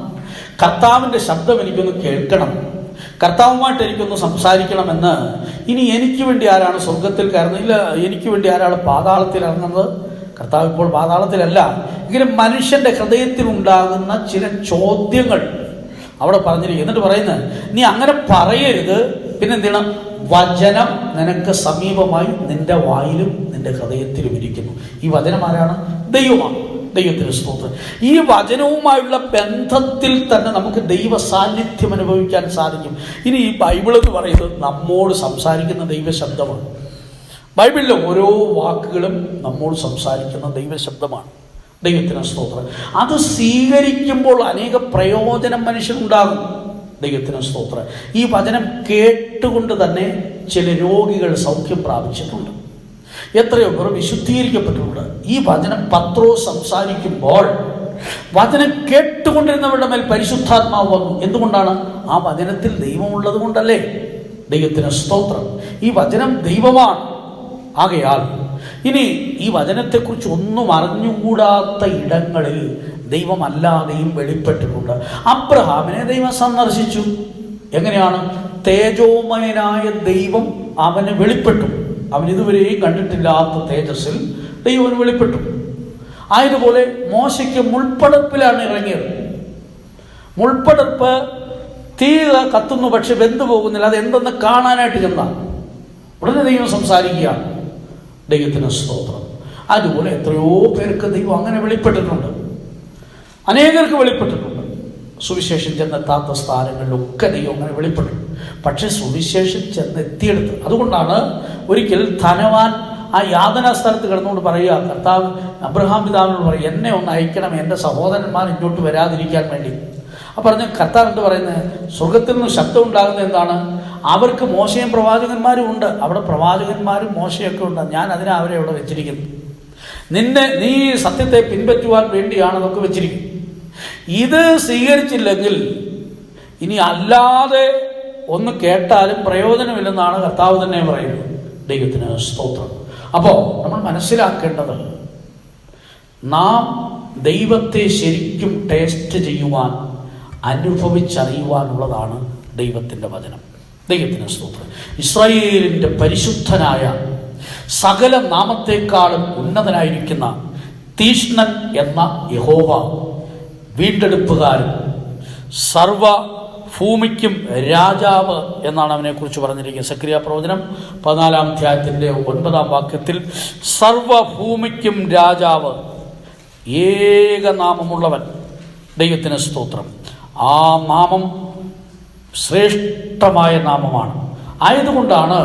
കർത്താവിൻ്റെ ശബ്ദം എനിക്കൊന്ന് കേൾക്കണം, കർത്താവുമായിട്ട് എനിക്കൊന്ന് സംസാരിക്കണമെന്ന് ഇനി എനിക്ക് വേണ്ടി ആരാണ് സ്വർഗത്തിൽ കയറുന്നത്? ഇല്ല, എനിക്ക് വേണ്ടി ആരാണ് പാതാളത്തിൽ ഇറങ്ങുന്നത്? കർത്താവ് ഇപ്പോൾ പാതാളത്തിലല്ല. എങ്കിലും മനുഷ്യന്റെ ഹൃദയത്തിൽ ഉണ്ടാകുന്ന ചില ചോദ്യങ്ങൾ അവിടെ പറഞ്ഞിരിക്കും. എന്നിട്ട് പറയുന്നത്, നീ അങ്ങനെ പറയരുത്. പിന്നെ എന്ത് ചെയ്യണം? വചനം നിനക്ക് സമീപമായി നിന്റെ വായിലും നിന്റെ ഹൃദയത്തിലും ഇരിക്കുന്നു. ഈ വചനം ആരാണ്? ദൈവമാണ്. ദൈവത്തിന് സ്തോത്രം. ഈ വചനവുമായുള്ള ബന്ധത്തിൽ തന്നെ നമുക്ക് ദൈവ സാന്നിധ്യം അനുഭവിക്കാൻ സാധിക്കും. ഇനി ഈ ബൈബിൾ എന്ന് പറയുന്നത് നമ്മോട് സംസാരിക്കുന്ന ദൈവശബ്ദമാണ്. ബൈബിളിലെ ഓരോ വാക്കുകളും നമ്മോട് സംസാരിക്കുന്ന ദൈവശബ്ദമാണ്. ദൈവത്തിന് സ്തോത്രം. അത് സ്വീകരിക്കുമ്പോൾ അനേക പ്രയോജനം മനുഷ്യനുണ്ടാകും. ദൈവത്തിന് സ്തോത്രം. ഈ വചനം കേട്ടുകൊണ്ട് തന്നെ ചില രോഗികൾ സൗഖ്യം പ്രാപിച്ചിട്ടുണ്ട്. എത്രയോ പേർ വിശുദ്ധീകരിക്കപ്പെട്ടിട്ടുണ്ട്. ഈ വചനം പത്രോസ് സംസാരിക്കുമ്പോൾ വചനം കേട്ടുകൊണ്ടിരുന്നവരുടെ മേൽ പരിശുദ്ധാത്മാവ് വന്നു. എന്തുകൊണ്ടാണ്? ആ വചനത്തിൽ ദൈവമുള്ളത് കൊണ്ടല്ലേ? ദൈവത്തിന് സ്തോത്രം. ഈ വചനം ദൈവമാണ്. ആകയാൽ ഇനി ഈ വചനത്തെക്കുറിച്ച് ഒന്നും അറിഞ്ഞുകൂടാത്ത ഇടങ്ങളിൽ ദൈവമല്ലാതെയും വെളിപ്പെട്ടിട്ടുണ്ട്. അബ്രഹാമിനെ ദൈവം സന്ദർശിച്ചു. എങ്ങനെയാണ്? തേജോമയനായ ദൈവം അവന് വെളിപ്പെട്ടു. അവൻ ഇതുവരെയും കണ്ടിട്ടില്ലാത്ത തേജസ്സിൽ ദൈവം വെളിപ്പെട്ടു. ആയതുപോലെ മോശയ്ക്ക് മുൾപ്പടർപ്പിലാണ് ഇറങ്ങിയത്. മുൾപ്പടർപ്പ് തീ കത്തുന്നു, പക്ഷെ വെന്തു പോകുന്നില്ല. അത് എന്തെന്ന് കാണാനായിട്ട് ചെന്നാൽ ഉടനെ ദൈവം സംസാരിക്കുകയാണ്. ദൈവത്തിന് സ്തോത്രം. അതുപോലെ എത്രയോ പേർക്ക് ദൈവം അങ്ങനെ വെളിപ്പെട്ടിട്ടുണ്ട്. അനേകർക്ക് വെളിപ്പെട്ടിട്ടുണ്ട്. സുവിശേഷം ചെന്നെത്താത്ത സ്ഥാനങ്ങളിലൊക്കെ ദൈവം അങ്ങനെ വെളിപ്പെട്ടു. പക്ഷെ സുവിശേഷം ചെന്നെത്തിയെടുത്ത്, അതുകൊണ്ടാണ് ഒരിക്കൽ ധനവാൻ ആ യാതനാ സ്ഥലത്ത് കിടന്നുകൊണ്ട് പറയുക, കർത്താവ് അബ്രഹാം പിതാവിനോട് പറയും, എന്നെ ഒന്ന് അയക്കണം, എൻ്റെ സഹോദരന്മാർ ഇങ്ങോട്ട് വരാതിരിക്കാൻ വേണ്ടി. അപ്പം പറഞ്ഞ കർത്താവ് എന്ത് പറയുന്നത്? സ്വർഗത്തിൽ നിന്ന് ശബ്ദം ഉണ്ടാകുന്നത് എന്താണ്? അവർക്ക് മോശയും പ്രവാചകന്മാരും ഉണ്ട്. അവിടെ പ്രവാചകന്മാരും മോശയൊക്കെ ഉണ്ട്. ഞാൻ അതിനെ അവരെ അവിടെ വെച്ചിരിക്കുന്നു. നീ സത്യത്തെ പിൻപറ്റുവാൻ വേണ്ടിയാണ് അതൊക്കെ വെച്ചിരിക്കുന്നത്. ഇത് സ്വീകരിച്ചില്ലെങ്കിൽ ഇനി അല്ലാതെ ഒന്ന് കേട്ടാലും പ്രയോജനമില്ലെന്നാണ് കർത്താവ് തന്നെ പറയുന്നത്. ദൈവത്തിന് സ്തോത്രം. അപ്പോൾ നമ്മൾ മനസ്സിലാക്കേണ്ടത്, നാം ദൈവത്തെ ശരിക്കും ടേസ്റ്റ് ചെയ്യുവാൻ, അനുഭവിച്ചറിയുവാനുള്ളതാണ് ദൈവത്തിൻ്റെ വചനം. ദൈവത്തിന് സ്തോത്രം. ഇസ്രായേലിൻ്റെ പരിശുദ്ധനായ, സകല നാമത്തെക്കാളും ഉന്നതനായിരിക്കുന്ന തീഷ്ണൻ എന്ന യഹോവ വീണ്ടെടുപ്പുകാരൻ, സർവ ഭൂമിക്കും രാജാവ് എന്നാണ് അവനെക്കുറിച്ച് പറഞ്ഞിരിക്കുന്നത്. സക്രിയ പ്രവചനം 14-ാം അധ്യായത്തിൻ്റെ 9-ാം വാക്യത്തിൽ സർവഭൂമിക്കും രാജാവ്, ഏകനാമമുള്ളവൻ. ദൈവത്തിന് സ്തോത്രം. ആ നാമം ശ്രേഷ്ഠമായ നാമമാണ്. ആയതുകൊണ്ടാണ്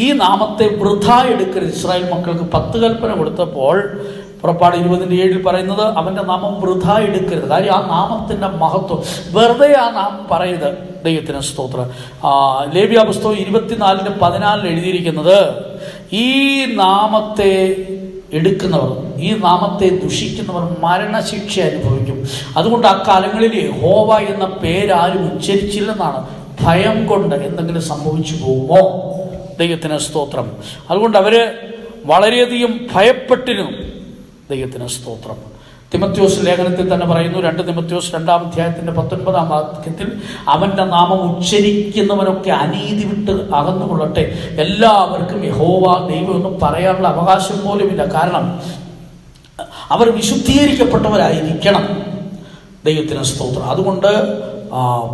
ഈ നാമത്തെ വൃഥാ എടുക്കരുത്. ഇസ്രായേൽ മക്കൾക്ക് 10 കൽപ്പന കൊടുത്തപ്പോൾ പുറപ്പാട് 20:7 പറയുന്നത്, അവൻ്റെ നാമം വൃഥാ എടുക്കരുത്. കാര്യം ആ നാമത്തിൻ്റെ മഹത്വം, വെറുതെ ആ നാമം പറയരുത്. ദൈവത്തിന് സ്തോത്രം. ലേവ്യ പുസ്തകം 24:14 എഴുതിയിരിക്കുന്നത്, ഈ നാമത്തെ എടുക്കുന്നവർ, ഈ നാമത്തെ ദുഷിക്കുന്നവർ മരണശിക്ഷ അനുഭവിക്കും. അതുകൊണ്ട് ആ കാലങ്ങളിൽ യഹോവ എന്ന പേരാരും ഉച്ചരിച്ചില്ലെന്നാണ്. ഭയം കൊണ്ട് എന്തെങ്കിലും സംഭവിച്ചു പോകുമോ? ദൈവത്തിന് സ്തോത്രം. അതുകൊണ്ട് അവർ വളരെയധികം ഭയപ്പെട്ടിരുന്നു. ദൈവത്തിന് സ്തോത്രം. തിമത്യോസ് ലേഖനത്തിൽ തന്നെ പറയുന്നു, 2 തിമത്യോസ് 2-ാം അധ്യായത്തിൻ്റെ 19-ാം വാക്യത്തിൽ, അവൻ്റെ നാമം ഉച്ചരിക്കുന്നവരൊക്കെ അനീതി വിട്ട് അകന്നുകൊള്ളട്ടെ. എല്ലാവർക്കും യഹോവ ദൈവം ഒന്നും പറയാനുള്ള അവകാശം പോലുമില്ല. കാരണം അവർ വിശുദ്ധീകരിക്കപ്പെട്ടവരായിരിക്കണം. ദൈവത്തിന് സ്തോത്രം. അതുകൊണ്ട്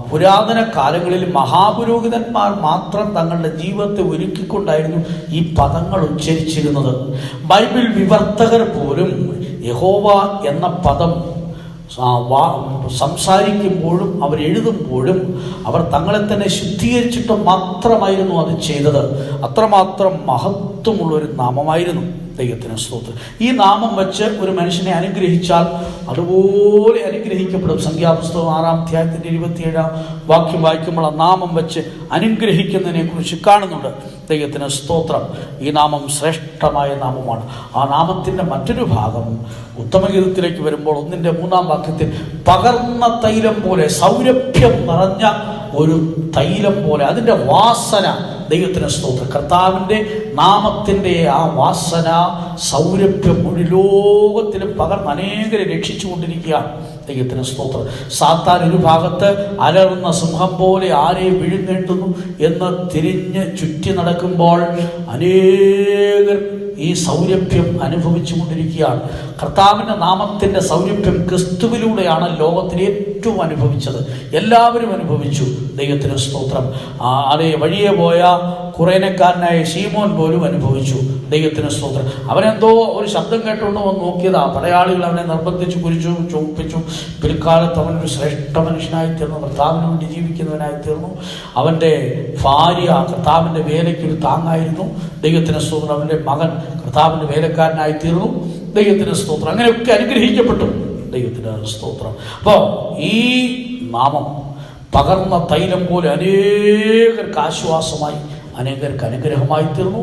പുരാതന കാലങ്ങളിൽ മഹാപുരോഹിതന്മാർ മാത്രം തങ്ങളുടെ ജീവിതത്തെ ഒരുക്കിക്കൊണ്ടായിരുന്നു ഈ പദങ്ങൾ ഉച്ചരിച്ചിരുന്നത്. ബൈബിൾ വിവർത്തകർ പോലും യഹോവ എന്ന പദം സംസാരിക്കുമ്പോഴും അവരെഴുതുമ്പോഴും അവർ തങ്ങളെ തന്നെ ശുദ്ധീകരിച്ചിട്ട് മാത്രമായിരുന്നു അത് ചെയ്തത്. അത്രമാത്രം മഹത്വമുള്ളൊരു നാമമായിരുന്നു. ദൈവത്തിന് സ്തോത്രം. ഈ നാമം വെച്ച് ഒരു മനുഷ്യനെ അനുഗ്രഹിച്ചാൽ അതുപോലെ അനുഗ്രഹിക്കപ്പെടും. സംഖ്യാപുസ്തകം 6-ാം അധ്യായത്തിൻ്റെ 27-ാം വാക്യം വായിക്കുമ്പോൾ ആ നാമം വെച്ച് അനുഗ്രഹിക്കുന്നതിനെ കുറിച്ച് കാണുന്നുണ്ട്. ദൈവത്തിന് സ്തോത്രം. ഈ നാമം ശ്രേഷ്ഠമായ നാമമാണ്. ആ നാമത്തിൻ്റെ മറ്റൊരു ഭാഗം ഉത്തമഗീതത്തിലേക്ക് വരുമ്പോൾ 1-ന്റെ 3-ാം വാക്യത്തിൽ പകർന്ന തൈലം പോലെ, സൗരഭ്യം നിറഞ്ഞ ഒരു തൈലം പോലെ, അതിൻ്റെ വാസന. ദൈവത്തിന് സ്തോത്രം. കർത്താവിൻ്റെ നാമത്തിൻ്റെ ആ വാസന, സൗരഭ്യം മുഴു ലോകത്തിലും പകർന്ന് അനേകരെ രക്ഷിച്ചു കൊണ്ടിരിക്കുകയാണ്. ദൈവത്തിന് സ്തോത്രം. സാത്താൻ ഒരു ഭാഗത്ത് അലറുന്ന സിംഹം പോലെ ആരെ വിഴുങ്ങേണ്ടുന്നു എന്ന് തിരിഞ്ഞ് ചുറ്റി നടക്കുമ്പോൾ അനേകർ ഈ സൗരഭ്യം അനുഭവിച്ചു കൊണ്ടിരിക്കുകയാണ്. കർത്താവിൻ്റെ നാമത്തിൻ്റെ സൗരഭ്യം ക്രിസ്തുവിലൂടെയാണ് ലോകത്തിൽ ഏറ്റവും അനുഭവിച്ചത്. എല്ലാവരും അനുഭവിച്ചു. ദൈവത്തിന് സ്തോത്രം. അതേ വഴിയെ പോയ കുറേനക്കാരനായ ശീമോൻ പോലും അനുഭവിച്ചു. ദൈവത്തിന് സ്തോത്രം. അവനെന്തോ ഒരു ശബ്ദം കേട്ടുകൊണ്ട് വന്ന് നോക്കിയതാ. പടയാളികൾ അവനെ നിർബന്ധിച്ച് കുരിച്ചു ചോപ്പിച്ചു. പിൽക്കാലത്ത് അവനൊരു ശ്രേഷ്ഠ മനുഷ്യനായി തീർന്നു. കർത്താവിന് വേണ്ടി ജീവിക്കുന്നവനായി തീർന്നു. അവൻ്റെ ഭാര്യ കർത്താവിൻ്റെ വേലയ്ക്കൊരു താങ്ങായിരുന്നു. ദൈവത്തിന് സ്തോത്രം. അവൻ്റെ മകൻ കർത്താവിൻ്റെ വേലക്കാരനായി തീർന്നു. ദൈവത്തിന് സ്തോത്രം. അങ്ങനെയൊക്കെ അനുഗ്രഹിക്കപ്പെട്ടു. ദൈവത്തിന് സ്തോത്രം. അപ്പോൾ ഈ നാമം പകർന്ന തൈലം പോലെ അനേകർക്ക് ആശ്വാസമായി, അനേകർക്ക് അനുഗ്രഹമായി തീർന്നു.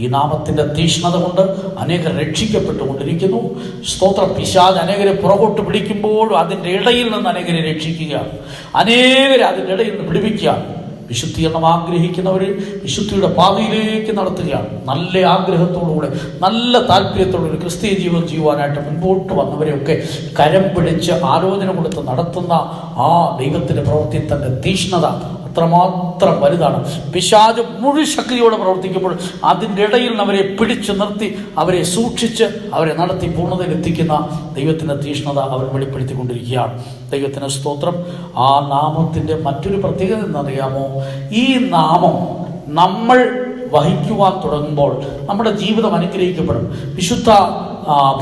ഈ നാമത്തിൻ്റെ തീഷ്ണത കൊണ്ട് അനേകർ രക്ഷിക്കപ്പെട്ടുകൊണ്ടിരിക്കുന്നു. സ്തോത്രം. പിശാച് അനേകരെ പുറകോട്ട് പിടിക്കുമ്പോഴും അതിൻ്റെ ഇടയിൽ നിന്ന് അനേകരെ രക്ഷിക്കുകയാണ്. അനേകരെ അതിൻ്റെ ഇടയിൽ നിന്ന് പിടിപ്പിക്കുകയാണ്. വിശുദ്ധീകരണം ആഗ്രഹിക്കുന്നവർ വിശുദ്ധിയുടെ പാതയിലേക്ക് നടത്തുകയാണ്. നല്ല ആഗ്രഹത്തോടുകൂടെ, നല്ല താല്പര്യത്തോടുകൂടി ക്രിസ്തീയ ജീവിതം ചെയ്യുവാനായിട്ട് മുൻപോട്ട് വന്നവരെയൊക്കെ കരം പിടിച്ച് ആലോചന കൊടുത്ത് നടത്തുന്ന ആ ദൈവത്തിൻ്റെ പ്രവൃത്തി തൻ്റെ തീഷ്ണത അത്രമാത്രം വലുതാണ്. പിശാച് മുഴു ശക്തിയോടെ പ്രവർത്തിക്കുമ്പോൾ അതിൻ്റെ ഇടയിൽ അവരെ പിടിച്ചു നിർത്തി, അവരെ സൂക്ഷിച്ച്, അവരെ നടത്തി പൂർണ്ണതയിൽ എത്തിക്കുന്ന ദൈവത്തിൻ്റെ തീഷ്ണത അവർ വെളിപ്പെടുത്തിക്കൊണ്ടിരിക്കുകയാണ്. ദൈവത്തിന് സ്തോത്രം. ആ നാമത്തിൻ്റെ മറ്റൊരു പ്രത്യേകത എന്നറിയാമോ? ഈ നാമം നമ്മൾ വഹിക്കുവാൻ തുടങ്ങുമ്പോൾ നമ്മുടെ ജീവിതം അനുഗ്രഹിക്കപ്പെടും. വിശുദ്ധ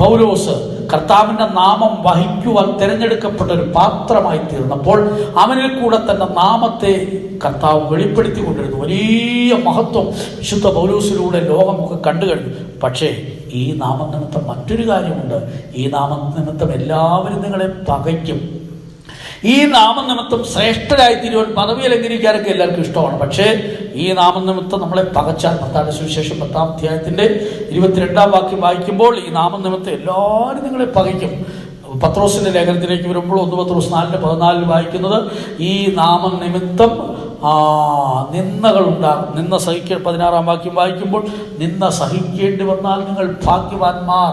പൗലോസ് കർത്താവിൻ്റെ നാമം വഹിക്കുവാൻ തിരഞ്ഞെടുക്കപ്പെട്ട ഒരു പാത്രമായി തീർന്നപ്പോൾ അവനിൽ കൂടെ തന്നെ നാമത്തെ കർത്താവ് വെളിപ്പെടുത്തിക്കൊണ്ടിരുന്നു. വലിയ മഹത്വം വിശുദ്ധ പൗലോസിലൂടെ ലോകമൊക്കെ കണ്ടു കഴിഞ്ഞു. പക്ഷേ ഈ നാമനിമിത്തം മറ്റൊരു കാര്യമുണ്ട്. ഈ നാമനിമിത്തം എല്ലാവരും നിങ്ങളെ പകയ്ക്കും. ഈ നാമനിമിത്തം ശ്രേഷ്ഠരായി തീരുവാൻ, പദവി അലങ്കരിക്കാനൊക്കെ എല്ലാവർക്കും ഇഷ്ടമാണ്. പക്ഷേ ഈ നാമനിമിത്തം നമ്മളെ പകച്ചാൽ, മത്തായിയുടെ സുവിശേഷം 10-ാം അധ്യായത്തിൻ്റെ 22-ാം വാക്യം വായിക്കുമ്പോൾ ഈ നാമനിമിത്തം എല്ലാവരും നിങ്ങളെ പകയ്ക്കും. പത്രോസിൻ്റെ ലേഖനത്തിലേക്ക് വരുമ്പോൾ 1 പത്രോസ് 4:14 വായിക്കുന്നത് ഈ നാമനിമിത്തം നിന്ദകളുണ്ടാകും. നിന്ന 16-ാം വാക്യം വായിക്കുമ്പോൾ നിന്ന സഹിക്കേണ്ടി വന്നാൽ നിങ്ങൾ ഭാഗ്യവാന്മാർ.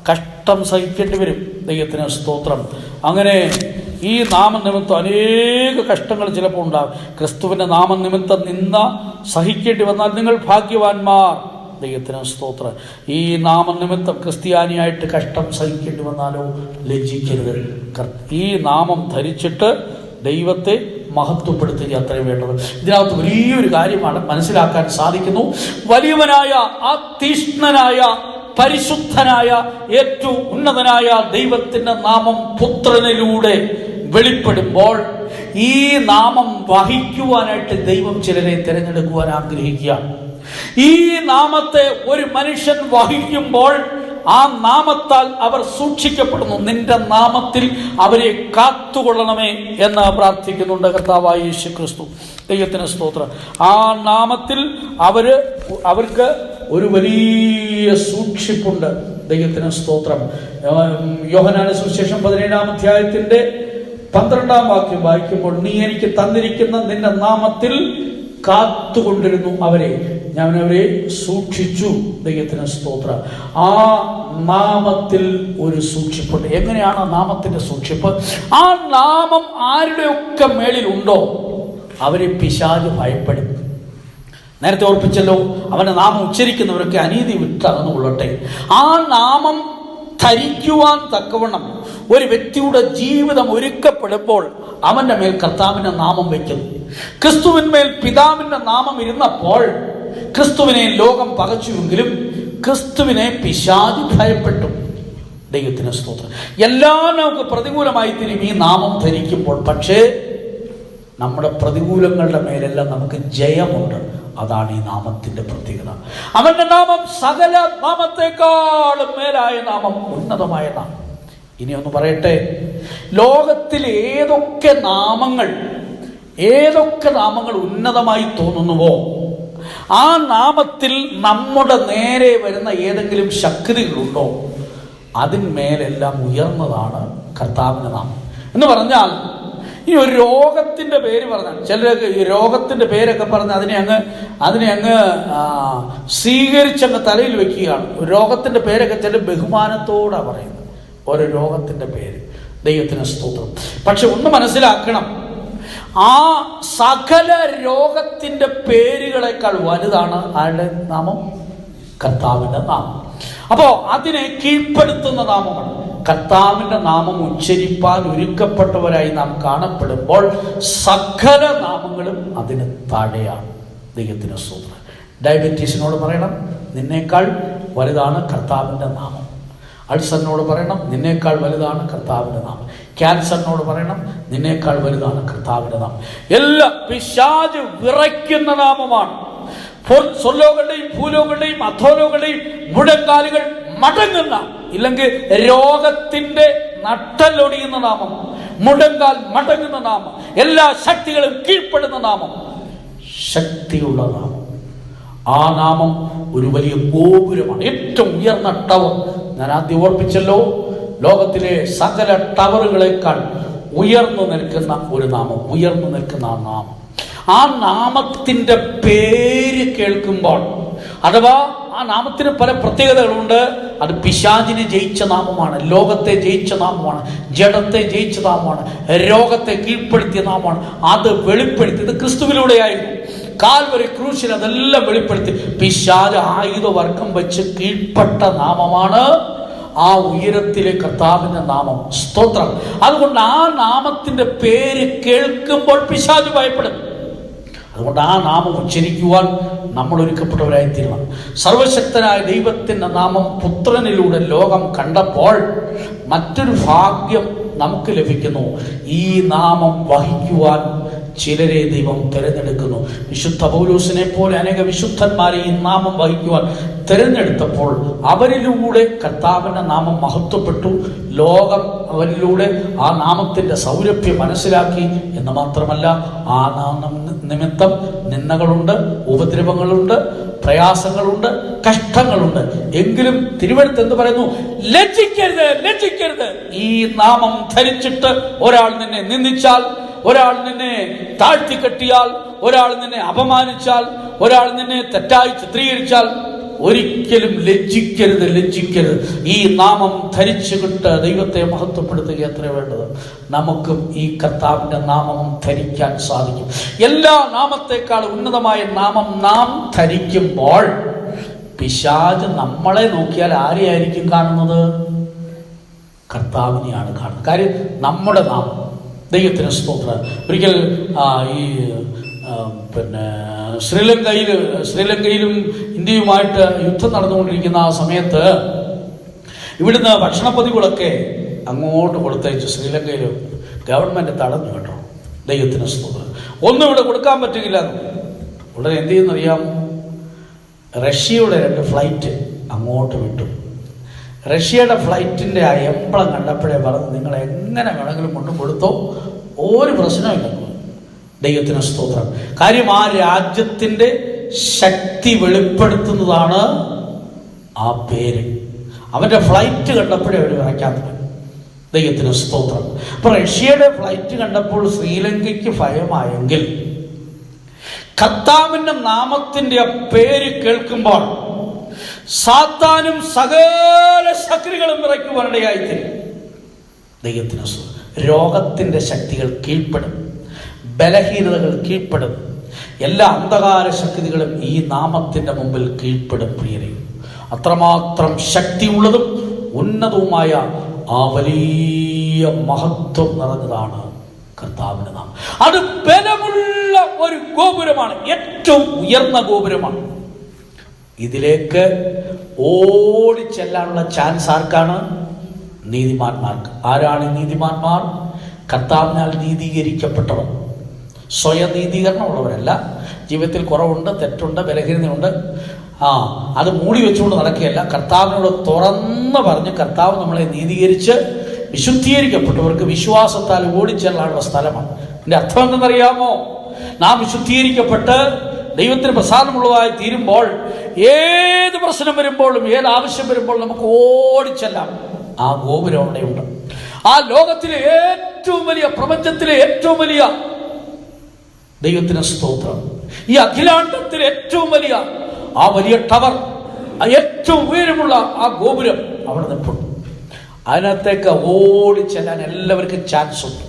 കഷ്ടം സഹിക്കേണ്ടി വരും. ദൈവത്തിന് സ്തോത്രം. അങ്ങനെ ഈ നാമനിമിത്തം അനേക കഷ്ടങ്ങൾ ചിലപ്പോൾ ഉണ്ടാകും. ക്രിസ്തുവിൻ്റെ നാമനിമിത്തം നിന്ന സഹിക്കേണ്ടി വന്നാൽ നിങ്ങൾ ഭാഗ്യവാന്മാർ. ദൈവത്തിന് സ്തോത്രം. ഈ നാമനിമിത്തം ക്രിസ്ത്യാനിയായിട്ട് കഷ്ടം സഹിക്കേണ്ടി വന്നാലോ ലജ്ജിക്കരുത്. ഈ നാമം ധരിച്ചിട്ട് ദൈവത്തെ മഹത്വപ്പെടുത്തുക അത്രയും വേണ്ടത്. ഇതിനകത്ത് വലിയൊരു കാര്യമാണ് മനസ്സിലാക്കാൻ സാധിക്കുന്നു. വലിയവനായ ആ തീഷ്ണനായ പരിശുദ്ധനായ ഏറ്റവും ഉന്നതനായ ദൈവത്തിൻ്റെ നാമം പുത്രനിലൂടെ വെളിപ്പെടുമ്പോൾ ഈ നാമം വഹിക്കുവാനായിട്ട് ദൈവം ചിലരെ തിരഞ്ഞെടുക്കുവാൻ ആഗ്രഹിക്കുകയാണ്. ഈ നാമത്തെ ഒരു മനുഷ്യൻ വഹിക്കുമ്പോൾ ആ നാമത്താൽ അവർ സൂക്ഷിക്കപ്പെടുന്നു. നിന്റെ നാമത്തിൽ അവരെ കാത്തുകൊള്ളണമേ എന്ന് പ്രാർത്ഥിക്കുന്നുണ്ട് കർത്താവായ യേശു ക്രിസ്തു. ദൈവത്തിന് സ്തോത്രം. ആ നാമത്തിൽ അവർക്ക് ഒരു വലിയ സൂക്ഷിപ്പുണ്ട്. ദൈവത്തിന് സ്തോത്രം. യോഹന്നാന്റെ സുവിശേഷം 17-ാം അധ്യായത്തിന്റെ 12-ാം വാക്യം വായിക്കുമ്പോൾ നീ എനിക്ക് തന്നിരിക്കുന്ന നിന്റെ നാമത്തിൽ കാത്തുകൊണ്ടിരുന്നു അവരെ, ഞാൻ അവരെ സൂക്ഷിച്ചു. ദൈവത്തിന് സ്തോത്രം. ആ നാമത്തിൽ ഒരു സൂക്ഷിപ്പുണ്ട്. എങ്ങനെയാണ് ആ നാമത്തിന്റെ സൂക്ഷിപ്പ്? ആ നാമം ആരുടെയൊക്കെ മേളിലുണ്ടോ അവരെ പിശാച് ഭയപ്പെടും. നേരത്തെ ഓർപ്പിച്ചല്ലോ, അവന്റെ നാമം ഉച്ചരിക്കുന്നവരൊക്കെ അനീതി വിട്ടകന്നുകൊള്ളട്ടെ. ആ നാമം ധരിക്കുവാൻ തക്കവണ്ണം ഒരു വ്യക്തിയുടെ ജീവിതം ഒരുക്കപ്പെടുമ്പോൾ അവന്റെ മേൽ കർത്താവിന്റെ നാമം വയ്ക്കുന്നു. ക്രിസ്തുവിന്മേൽ പിതാവിന്റെ നാമം ഇരുന്നപ്പോൾ ക്രിസ്തുവിനെ ലോകം പകച്ചുവെങ്കിലും ക്രിസ്തുവിനെ പിശാച് ഭയപ്പെട്ടു. ദൈവത്തിന് സ്തോത്രം. എല്ലാം നമുക്ക് പ്രതികൂലമായി തീരും ഈ നാമം ധരിക്കുമ്പോൾ. പക്ഷേ നമ്മുടെ പ്രതികൂലങ്ങളുടെ മേലെല്ലാം നമുക്ക് ജയമുണ്ട്. അതാണ് ഈ നാമത്തിന്റെ പ്രത്യേകത. അവന്റെ നാമം സകല നാമത്തെക്കാളും മേലായ നാമം, ഉന്നതമായ നാമം. ഇനി ഒന്ന് പറയട്ടെ, ലോകത്തിൽ ഏതൊക്കെ നാമങ്ങൾ ഉന്നതമായി തോന്നുന്നുവോ ആ നാമത്തിൽ നമ്മുടെ നേരെ വരുന്ന ഏതെങ്കിലും ശക്തികളുണ്ടോ അതിന്മേലെല്ലാം ഉയർന്നതാണ് കർത്താവിന്റെ നാമം. എന്ന് പറഞ്ഞാൽ ഈ ഒരു രോഗത്തിന്റെ പേര് പറഞ്ഞാൽ ചിലരൊക്കെ ഈ രോഗത്തിന്റെ പേരൊക്കെ പറഞ്ഞ് അതിനെ അങ്ങ് സ്വീകരിച്ചങ്ങ് തലയിൽ വെക്കുകയാണ്. രോഗത്തിന്റെ പേരൊക്കെ ചില ബഹുമാനത്തോടാണ് പറയുന്നത്, ഓരോ രോഗത്തിന്റെ പേര്. ദൈവത്തിന് സ്തോത്രം. പക്ഷെ ഒന്ന് മനസ്സിലാക്കണം, ആ സകല രോഗത്തിന്റെ പേരുകളെക്കാൾ വലുതാണ് ആരുടെ നാമം? കർത്താവിന്റെ നാമം. അപ്പോ അതിനെ കീഴ്പ്പെടുത്തുന്ന നാമമാണ്. കർത്താവിന്റെ നാമം ഉച്ചരിപ്പാൻ ഒരുക്കപ്പെട്ടവരായി നാം കാണപ്പെടുമ്പോൾ സകല നാമങ്ങളും അതിന് താഴെയാണ്. ദൈവത്തിന് സ്തോത്രം. ഡയബറ്റീസിനോട് പറയണം, നിന്നേക്കാൾ വലുതാണ് കർത്താവിന്റെ നാമം. അൾസറിനോട് പറയണം, നിന്നേക്കാൾ വലുതാണ് കർത്താവിന്റെ നാമം. ക്യാൻസറിനോട് പറയണം, നിന്നേക്കാൾ വലുതാണ് കർത്താവിന്റെ നാമം. എല്ലാ പിശാച് വിറയ്ക്കുന്ന നാമമാണ്. സ്വർലോകളുടെയും ഭൂലോകളുടെയും അധോലോകളുടെയും മുഴങ്കാലുകൾ മടങ്ങുന്ന, ഇല്ലെങ്കിൽ രോഗത്തിന്റെ നട്ടലൊടിയുന്ന നാമം, മുഴങ്കാൽ മടങ്ങുന്ന നാമം, എല്ലാ ശക്തികളും കീഴ്പ്പെടുന്ന നാമം, ശക്തിയുള്ള നാമം. ആ നാമം ഒരു വലിയ ഗോപുരമാണ്, ഏറ്റവും ഉയർന്ന ടവർ. ഞാൻ ആദ്യം ഓർപ്പിച്ചല്ലോ, ലോകത്തിലെ സകല ടവറുകളെക്കാൾ ഉയർന്നു നിൽക്കുന്ന ഒരു നാമം, ഉയർന്നു നിൽക്കുന്ന ആ നാമം. ആ നാമത്തിന്റെ പേര് കേൾക്കുമ്പോൾ, അഥവാ ആ നാമത്തിന് പല പ്രത്യേകതകളുണ്ട്. അത് പിശാചിനെ ജയിച്ച നാമമാണ്, ലോകത്തെ ജയിച്ച നാമമാണ്, ജഡത്തെ ജയിച്ച നാമമാണ്, രോഗത്തെ കീഴ്പ്പെടുത്തിയ നാമമാണ്. അത് വെളിപ്പെടുത്തിയത് ക്രിസ്തുവിലൂടെയായിരുന്നു. കാൽവരി ക്രൂശിൽ അതെല്ലാം വെളിപ്പെടുത്തി പിശാച് ആയുധവർഗം വെച്ച് കീഴ്പ്പെട്ട നാമമാണ് ആ ഉയരത്തിലെ കർത്താവിന്റെ നാമം. സ്തോത്രം. അതുകൊണ്ട് ആ നാമത്തിന്റെ പേര് കേൾക്കുമ്പോൾ പിശാച് ഭയപ്പെടും. അതുകൊണ്ട് ആ നാമം ഉച്ചരിക്കുവാൻ നമ്മൾ ഒരുക്കപ്പെട്ടവരായി തീരണം. സർവശക്തനായ ദൈവത്തിന്റെ നാമം പുത്രനിലൂടെ ലോകം കണ്ടപ്പോൾ മറ്റൊരു ഭാഗ്യം നമുക്ക് ലഭിക്കുന്നു. ഈ നാമം വഹിക്കുവാൻ ചിലരെ ദൈവം തിരഞ്ഞെടുക്കുന്നു. വിശുദ്ധ പൗലോസിനെ പോലെ അനേക വിശുദ്ധന്മാരെ ഈ നാമം വഹിക്കുവാൻ തിരഞ്ഞെടുത്തപ്പോൾ അവരിലൂടെ കർത്താവിന്റെ നാമം മഹത്വപ്പെട്ടു. ലോകം അവരിലൂടെ ആ നാമത്തിന്റെ സൗരഭ്യം മനസ്സിലാക്കി. എന്ന് മാത്രമല്ല, ആ നാമം നിമിത്തം നിന്ദകളുണ്ട്, ഉപദ്രവങ്ങളുണ്ട്, പ്രയാസങ്ങളുണ്ട്, കഷ്ടങ്ങളുണ്ട്. എങ്കിലും തിരുവെഴുത്ത് എന്ത് പറയുന്നു? ലജ്ജിക്കരുത്, ലജ്ജിക്കരുത്. ഈ നാമം ധരിച്ചിട്ട് ഒരാൾ നിന്നെ നിന്ദിച്ചാൽ, ഒരാൾ നിന്നെ താഴ്ത്തിക്കെട്ടിയാൽ, ഒരാൾ നിന്നെ അപമാനിച്ചാൽ, ഒരാൾ നിന്നെ തെറ്റായി ചിത്രീകരിച്ചാൽ ഒരിക്കലും ലജ്ജിക്കരുത്, ലജ്ജിക്കരുത്. ഈ നാമം ധരിച്ചുകൊണ്ട് ദൈവത്തെ മഹത്വപ്പെടുത്തുക എത്ര വേണ്ടത്. നമുക്കും ഈ കർത്താവിന്റെ നാമം ധരിക്കാൻ സാധിക്കും. എല്ലാ നാമത്തെക്കാൾ ഉന്നതമായ നാമം നാം ധരിക്കുമ്പോൾ പിശാച് നമ്മളെ നോക്കിയാൽ ആരെയായിരിക്കും കാണുന്നത്? കർത്താവിനെയാണ് കാണുന്നത്. കാര്യം നമ്മുടെ നാമം. ദൈവത്തിന് സ്തോത്രം. ഒരിക്കൽ ഈ ശ്രീലങ്കയിലും ഇന്ത്യയുമായിട്ട് യുദ്ധം നടന്നുകൊണ്ടിരിക്കുന്ന ആ സമയത്ത് ഇവിടുന്ന് ഭക്ഷണപ്പൊതികളൊക്കെ അങ്ങോട്ട് കൊടുത്തയച്ചു. ശ്രീലങ്കയിൽ ഗവൺമെന്റ് തടഞ്ഞു കേട്ടോ. ദൈവത്തിന് സ്തോത്രം. ഒന്നും ഇവിടെ കൊടുക്കാൻ പറ്റില്ല. ഉടനെ എന്ത് ചെയ്യുന്നറിയാമോ? റഷ്യയുടെ 2 ഫ്ലൈറ്റ് അങ്ങോട്ട് വിട്ടു. റഷ്യയുടെ ഫ്ലൈറ്റിന്റെ ആ എംബ്ലം കണ്ടപ്പോഴേ പറഞ്ഞു, നിങ്ങൾ എങ്ങനെ വേണമെങ്കിലും കൊണ്ടു കൊടുത്തോ, ഒരു പ്രശ്നമില്ല. ദൈവത്തിന് സ്തോത്രം. കാര്യം ആ രാജ്യത്തിന്റെ ശക്തി വെളിപ്പെടുത്തുന്നതാണ് ആ പേര്. അവന്റെ ഫ്ലൈറ്റ് കണ്ടപ്പോഴേ അവർ വരയ്ക്കാത്തത്. ദൈവത്തിന് സ്തോത്രം. അപ്പൊ റഷ്യയുടെ ഫ്ലൈറ്റ് കണ്ടപ്പോൾ ശ്രീലങ്കയ്ക്ക് ഭയമായെങ്കിൽ കർത്താവിന്റെ നാമത്തിന്റെ ആ പേര് കേൾക്കുമ്പോൾ സാത്താനും സകല ശക്തികളും വിറയ്ക്കുവാനിടയായിത്തീരും. ദൈവത്തിന് രോഗത്തിന്റെ ശക്തികൾ കീഴ്പ്പെടും, ബലഹീനതകൾ കീഴ്പ്പെടും, എല്ലാ അന്ധകാര ശക്തികളും ഈ നാമത്തിന്റെ മുമ്പിൽ കീഴ്പ്പെടും. പ്രിയരെ, അത്രമാത്രം ശക്തിയുള്ളതും ഉന്നതവുമായ ആ വലിയ മഹത്വം നിറഞ്ഞതാണ് കർത്താവിന്റെ നാമം. അത് ബലമുള്ള ഒരു ഗോപുരമാണ്, ഏറ്റവും ഉയർന്ന ഗോപുരമാണ്. ഇതിലേക്ക് ഓടിച്ചെല്ലാനുള്ള ചാൻസ് ആർക്കാണ്? നീതിമാന്മാർക്ക്. ആരാണ് നീതിമാന്മാർ? കർത്താവിനാൽ നീതീകരിക്കപ്പെട്ടവർ. സ്വയം നീതീകരണമുള്ളവരല്ല. ജീവിതത്തിൽ കുറവുണ്ട്, തെറ്റുണ്ട്, ബലഹീനതയുണ്ട്, അത് മൂടി വെച്ചുകൊണ്ട് നടക്കുകയല്ല. കർത്താവിനോട് തുറന്ന് പറഞ്ഞ് കർത്താവ് നമ്മളെ നീതീകരിച്ച് വിശുദ്ധീകരിക്കപ്പെട്ടവർക്ക് വിശ്വാസത്താൽ ഓടിച്ചെല്ലാനുള്ള സ്ഥലമാണ്. എൻ്റെ അർത്ഥം എന്തെന്നറിയാമോ? നാം വിശുദ്ധീകരിക്കപ്പെട്ട് ദൈവത്തിന് പ്രസാദമുള്ളതായി തീരുമ്പോൾ ഏത് പ്രശ്നം വരുമ്പോഴും ഏത് ആവശ്യം വരുമ്പോഴും നമുക്ക് ഓടിച്ചെല്ലാം. ആ ഗോപുരം അവിടെയുണ്ട്. ആ ലോകത്തിലെ ഏറ്റവും വലിയ, പ്രപഞ്ചത്തിലെ ഏറ്റവും വലിയ, ദൈവത്തിന് സ്തോത്രം, ഈ അഖിലാണ്ടത്തിലെ ഏറ്റവും വലിയ ആ വലിയ ടവർ, ഏറ്റവും ഉയരമുള്ള ആ ഗോപുരം അവിടെ നിൽപ്പുണ്ട്. അതിനകത്തേക്ക് ഓടിച്ചെല്ലാൻ എല്ലാവർക്കും ചാൻസ് ഉണ്ട്.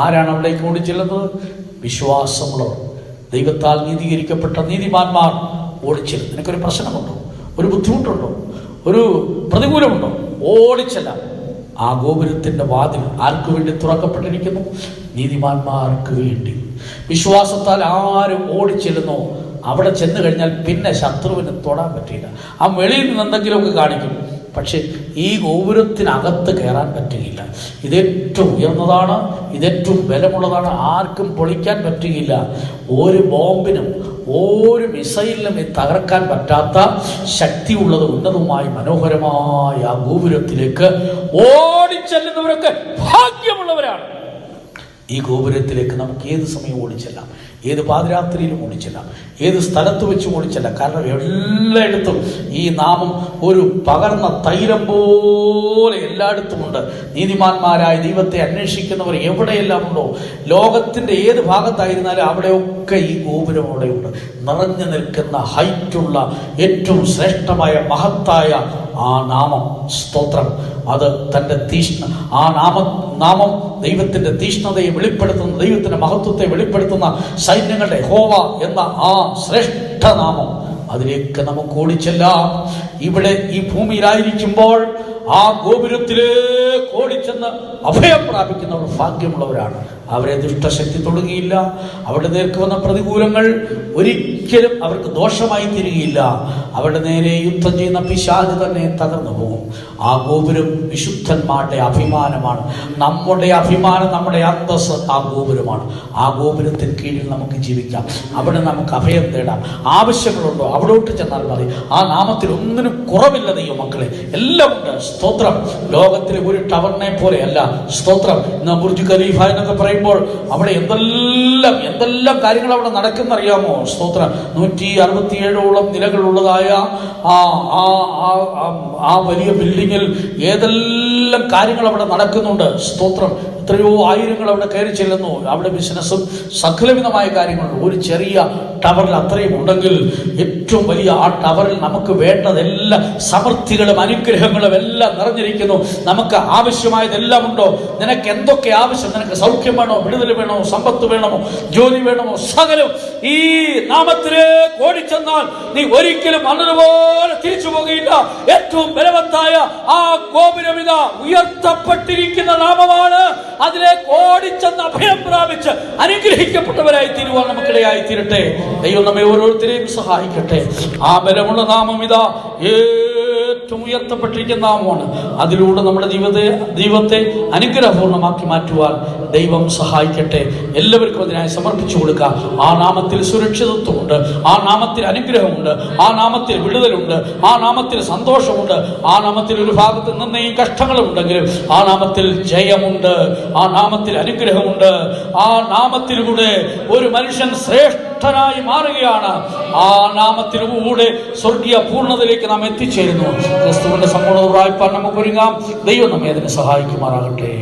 ആരാണ് അവിടേക്ക് ഓടിച്ചെല്ലുന്നത്? വിശ്വാസമുള്ളവർ, ദൈവത്താൽ നീതീകരിക്കപ്പെട്ട നീതിമാന്മാർ ഓടിച്ചെല്ലും. നിനക്കൊരു പ്രശ്നമുണ്ടോ? ഒരു ബുദ്ധിമുട്ടുണ്ടോ? ഒരു പ്രതികൂലമുണ്ടോ? ഓടിച്ചെല്ലാം. ആ ഗോപുരത്തിൻ്റെ വാതിൽ ആർക്ക് വേണ്ടി തുറക്കപ്പെട്ടിരിക്കുന്നു? നീതിമാന്മാർക്ക് വേണ്ടി. വിശ്വാസത്താൽ ആരും ഓടിച്ചെല്ലുന്നോ അവിടെ ചെന്ന് കഴിഞ്ഞാൽ പിന്നെ ശത്രുവിന് തൊടാൻ പറ്റില്ല. ആ വെളിയിൽ നിന്ന് എന്തെങ്കിലുമൊക്കെ കാണിക്കും, പക്ഷെ ഈ ഗോപുരത്തിനകത്ത് കയറാൻ പറ്റുകയില്ല. ഇതേറ്റവും ഉയർന്നതാണ്, ഇതേറ്റവും ബലമുള്ളതാണ്, ആർക്കും പൊളിക്കാൻ പറ്റുകയില്ല. ഒരു ബോംബിനും ഒരു മിസൈലിനും തകർക്കാൻ പറ്റാത്ത ശക്തിയുള്ളത് ഉന്നതവുമായി മനോഹരമായ ആ ഗോപുരത്തിലേക്ക് ഓടിച്ചെല്ലുന്നവരൊക്കെ ഭാഗ്യമുള്ളവരാണ്. ഈ ഗോപുരത്തിലേക്ക് നമുക്ക് ഏത് സമയം ഓടിച്ചെല്ലാം, ഏത് പാതിരാത്രിയിലും ഓടിച്ചെല്ലാം, ഏത് സ്ഥലത്ത് വെച്ച് ഓടിച്ചെല്ലാം. കാരണം എല്ലായിടത്തും ഈ നാമം ഒരു പകർന്ന തൈലം പോലെ എല്ലായിടത്തുമുണ്ട്. നീതിമാന്മാരായ ദൈവത്തെ അന്വേഷിക്കുന്നവർ എവിടെയെല്ലാം ഉണ്ടോ, ലോകത്തിൻ്റെ ഏത് ഭാഗത്തായിരുന്നാലും അവിടെയൊക്കെ ഈ ഗോപുരം അവിടെയുണ്ട്. നിറഞ്ഞു നിൽക്കുന്ന ഹൈറ്റുള്ള ഏറ്റവും ശ്രേഷ്ഠമായ മഹത്തായ ആ നാമം, സ്തോത്രം, അത് തൻ്റെ ആ നാമം ദൈവത്തിൻ്റെ തീഷ്ണതയെ വെളിപ്പെടുത്തുന്ന, ദൈവത്തിൻ്റെ മഹത്വത്തെ വെളിപ്പെടുത്തുന്ന സൈന്യങ്ങളുടെ യഹോവ എന്ന ആ ശ്രേഷ്ഠ നാമം, അതിലേക്ക് നമുക്ക് ഓടിച്ചെല്ലാം. ഇവിടെ ഈ ഭൂമിയിലായിരിക്കുമ്പോൾ ആ ഗോപുരത്തിലേക്ക് ഓടിച്ചെന്ന് അഭയം പ്രാപിക്കുന്നവർ ഭാഗ്യമുള്ളവരാണ്. അവരെ ദുഷ്ടശക്തി തൊടുകയില്ല. അവിടെ നേർക്ക് വന്ന പ്രതികൂലങ്ങൾ ഒരിക്കലും അവർക്ക് ദോഷമായി തീരുകയില്ല. അവരുടെ നേരെ യുദ്ധം ചെയ്യുന്ന പിശാച് തന്നെ തകർന്നു പോകും. ആ ഗോപുരം വിശുദ്ധന്മാരുടെ അഭിമാനമാണ്. നമ്മുടെ അഭിമാനം, നമ്മുടെ അന്തസ്സ് ആ ഗോപുരമാണ്. ആ ഗോപുരത്തിന് കീഴിൽ നമുക്ക് ജീവിക്കാം. അവിടെ നമുക്ക് അഭയം തേടാം. ആവശ്യങ്ങളുണ്ടോ അവിടോട്ട് ചെന്നാൽ മതി. ആ നാമത്തിൽ ഒന്നിനും കുറവില്ല. ദൈവം മക്കളെ, എല്ലാം ഉണ്ട്. സ്തോത്രം. ലോകത്തിലെ ഒരു ടവറിനെ പോലെയല്ല. സ്തോത്രം. ഇന്ന് ബുർജ് ഖലീഫ എന്നൊക്കെ പറയുമ്പോൾ അവിടെ എന്തെല്ലാം കാര്യങ്ങൾ അവിടെ നടക്കുന്നറിയാമോ? സ്തോത്രം. 167ഓളം നിലകളുള്ളതായ ആ വലിയ ബിൽഡിങ്ങിൽ ഏതെല്ലാം കാര്യങ്ങൾ അവിടെ നടക്കുന്നുണ്ട്. സ്തോത്രം. എത്രയോ ആയിരങ്ങൾ അവിടെ കയറി ചെല്ലുന്നു. അവിടെ ബിസിനസ്സും സകലവിധമായ കാര്യങ്ങളുണ്ട്. ഒരു ചെറിയ ടവറിൽ അത്രയും ഉണ്ടെങ്കിൽ ഏറ്റവും വലിയ ആ ടവറിൽ നമുക്ക് വേണ്ടതെല്ലാം, സമൃദ്ധികളും അനുഗ്രഹങ്ങളും എല്ലാം നിറഞ്ഞിരിക്കുന്നു. നമുക്ക് ആവശ്യമായതെല്ലാം ഉണ്ടോ? നിനക്ക് എന്തൊക്കെ ആവശ്യം? നിനക്ക് സൗഖ്യം വേണോ, വിടുതൽ വേണോ, സമ്പത്ത് വേണമോ, ജോലി വേണമോ, സകലം ഈ നാമത്തിലേക്ക് ഓടിച്ചെന്നാൽ നീ ഒരിക്കലും അന്നതുപോലെ തിരിച്ചു പോകുകയില്ല. ഏറ്റവും ബലവത്തായ ആ ഗോപുരമിത ഉയർത്തപ്പെട്ടിരിക്കുന്ന നാമമാണ്. അതിലേക്ക് ഓടിച്ചെന്ന് അഭയം പ്രാപിച്ച് അനുഗ്രഹിക്കപ്പെട്ടവരായി തീരുവാൻ നമുക്കിടയായി തീരട്ടെ. ദൈവം നമ്മെ ഓരോരുത്തരെയും സഹായിക്കട്ടെ. ആ ബലമുള്ള നാമം ഇതാ ഏറ്റവും ഉയർത്തപ്പെട്ടിരിക്കുന്ന നാമമാണ്. അതിലൂടെ നമ്മുടെ ദൈവത്തെ അനുഗ്രഹപൂർണ്ണമാക്കി മാറ്റുവാൻ ദൈവം സഹായിക്കട്ടെ. എല്ലാവർക്കും അതിനായി സമർപ്പിച്ചു കൊടുക്കുക. ആ നാമത്തിൽ സുരക്ഷിതത്വമുണ്ട്, ആ നാമത്തിൽ അനുഗ്രഹമുണ്ട്, ആ നാമത്തിൽ വിടുതലുണ്ട്, ആ നാമത്തിൽ സന്തോഷമുണ്ട്, ആ നാമത്തിൽ ഒരു ഭാഗത്ത് നിന്ന് ഈ കഷ്ടങ്ങളുണ്ടെങ്കിലും ആ നാമത്തിൽ ജയമുണ്ട്, ആ നാമത്തിൽ അനുഗ്രഹമുണ്ട്. ആ നാമത്തിലൂടെ ഒരു മനുഷ്യൻ ശ്രേഷ്ഠനായി മാറുകയാണ്. ആ നാമത്തിലൂടെ സ്വർഗീയ പൂർണ്ണതയിലേക്ക് നാം എത്തിച്ചേരുന്നു. ക്രിസ്തുവിന്റെ സമ്പൂർണ്ണത പ്രാപിപ്പാൻ നമുക്ക് ഒരുങ്ങാം. ദൈവം നമ്മെ അതിനെ സഹായിക്കുമാറാകട്ടെ.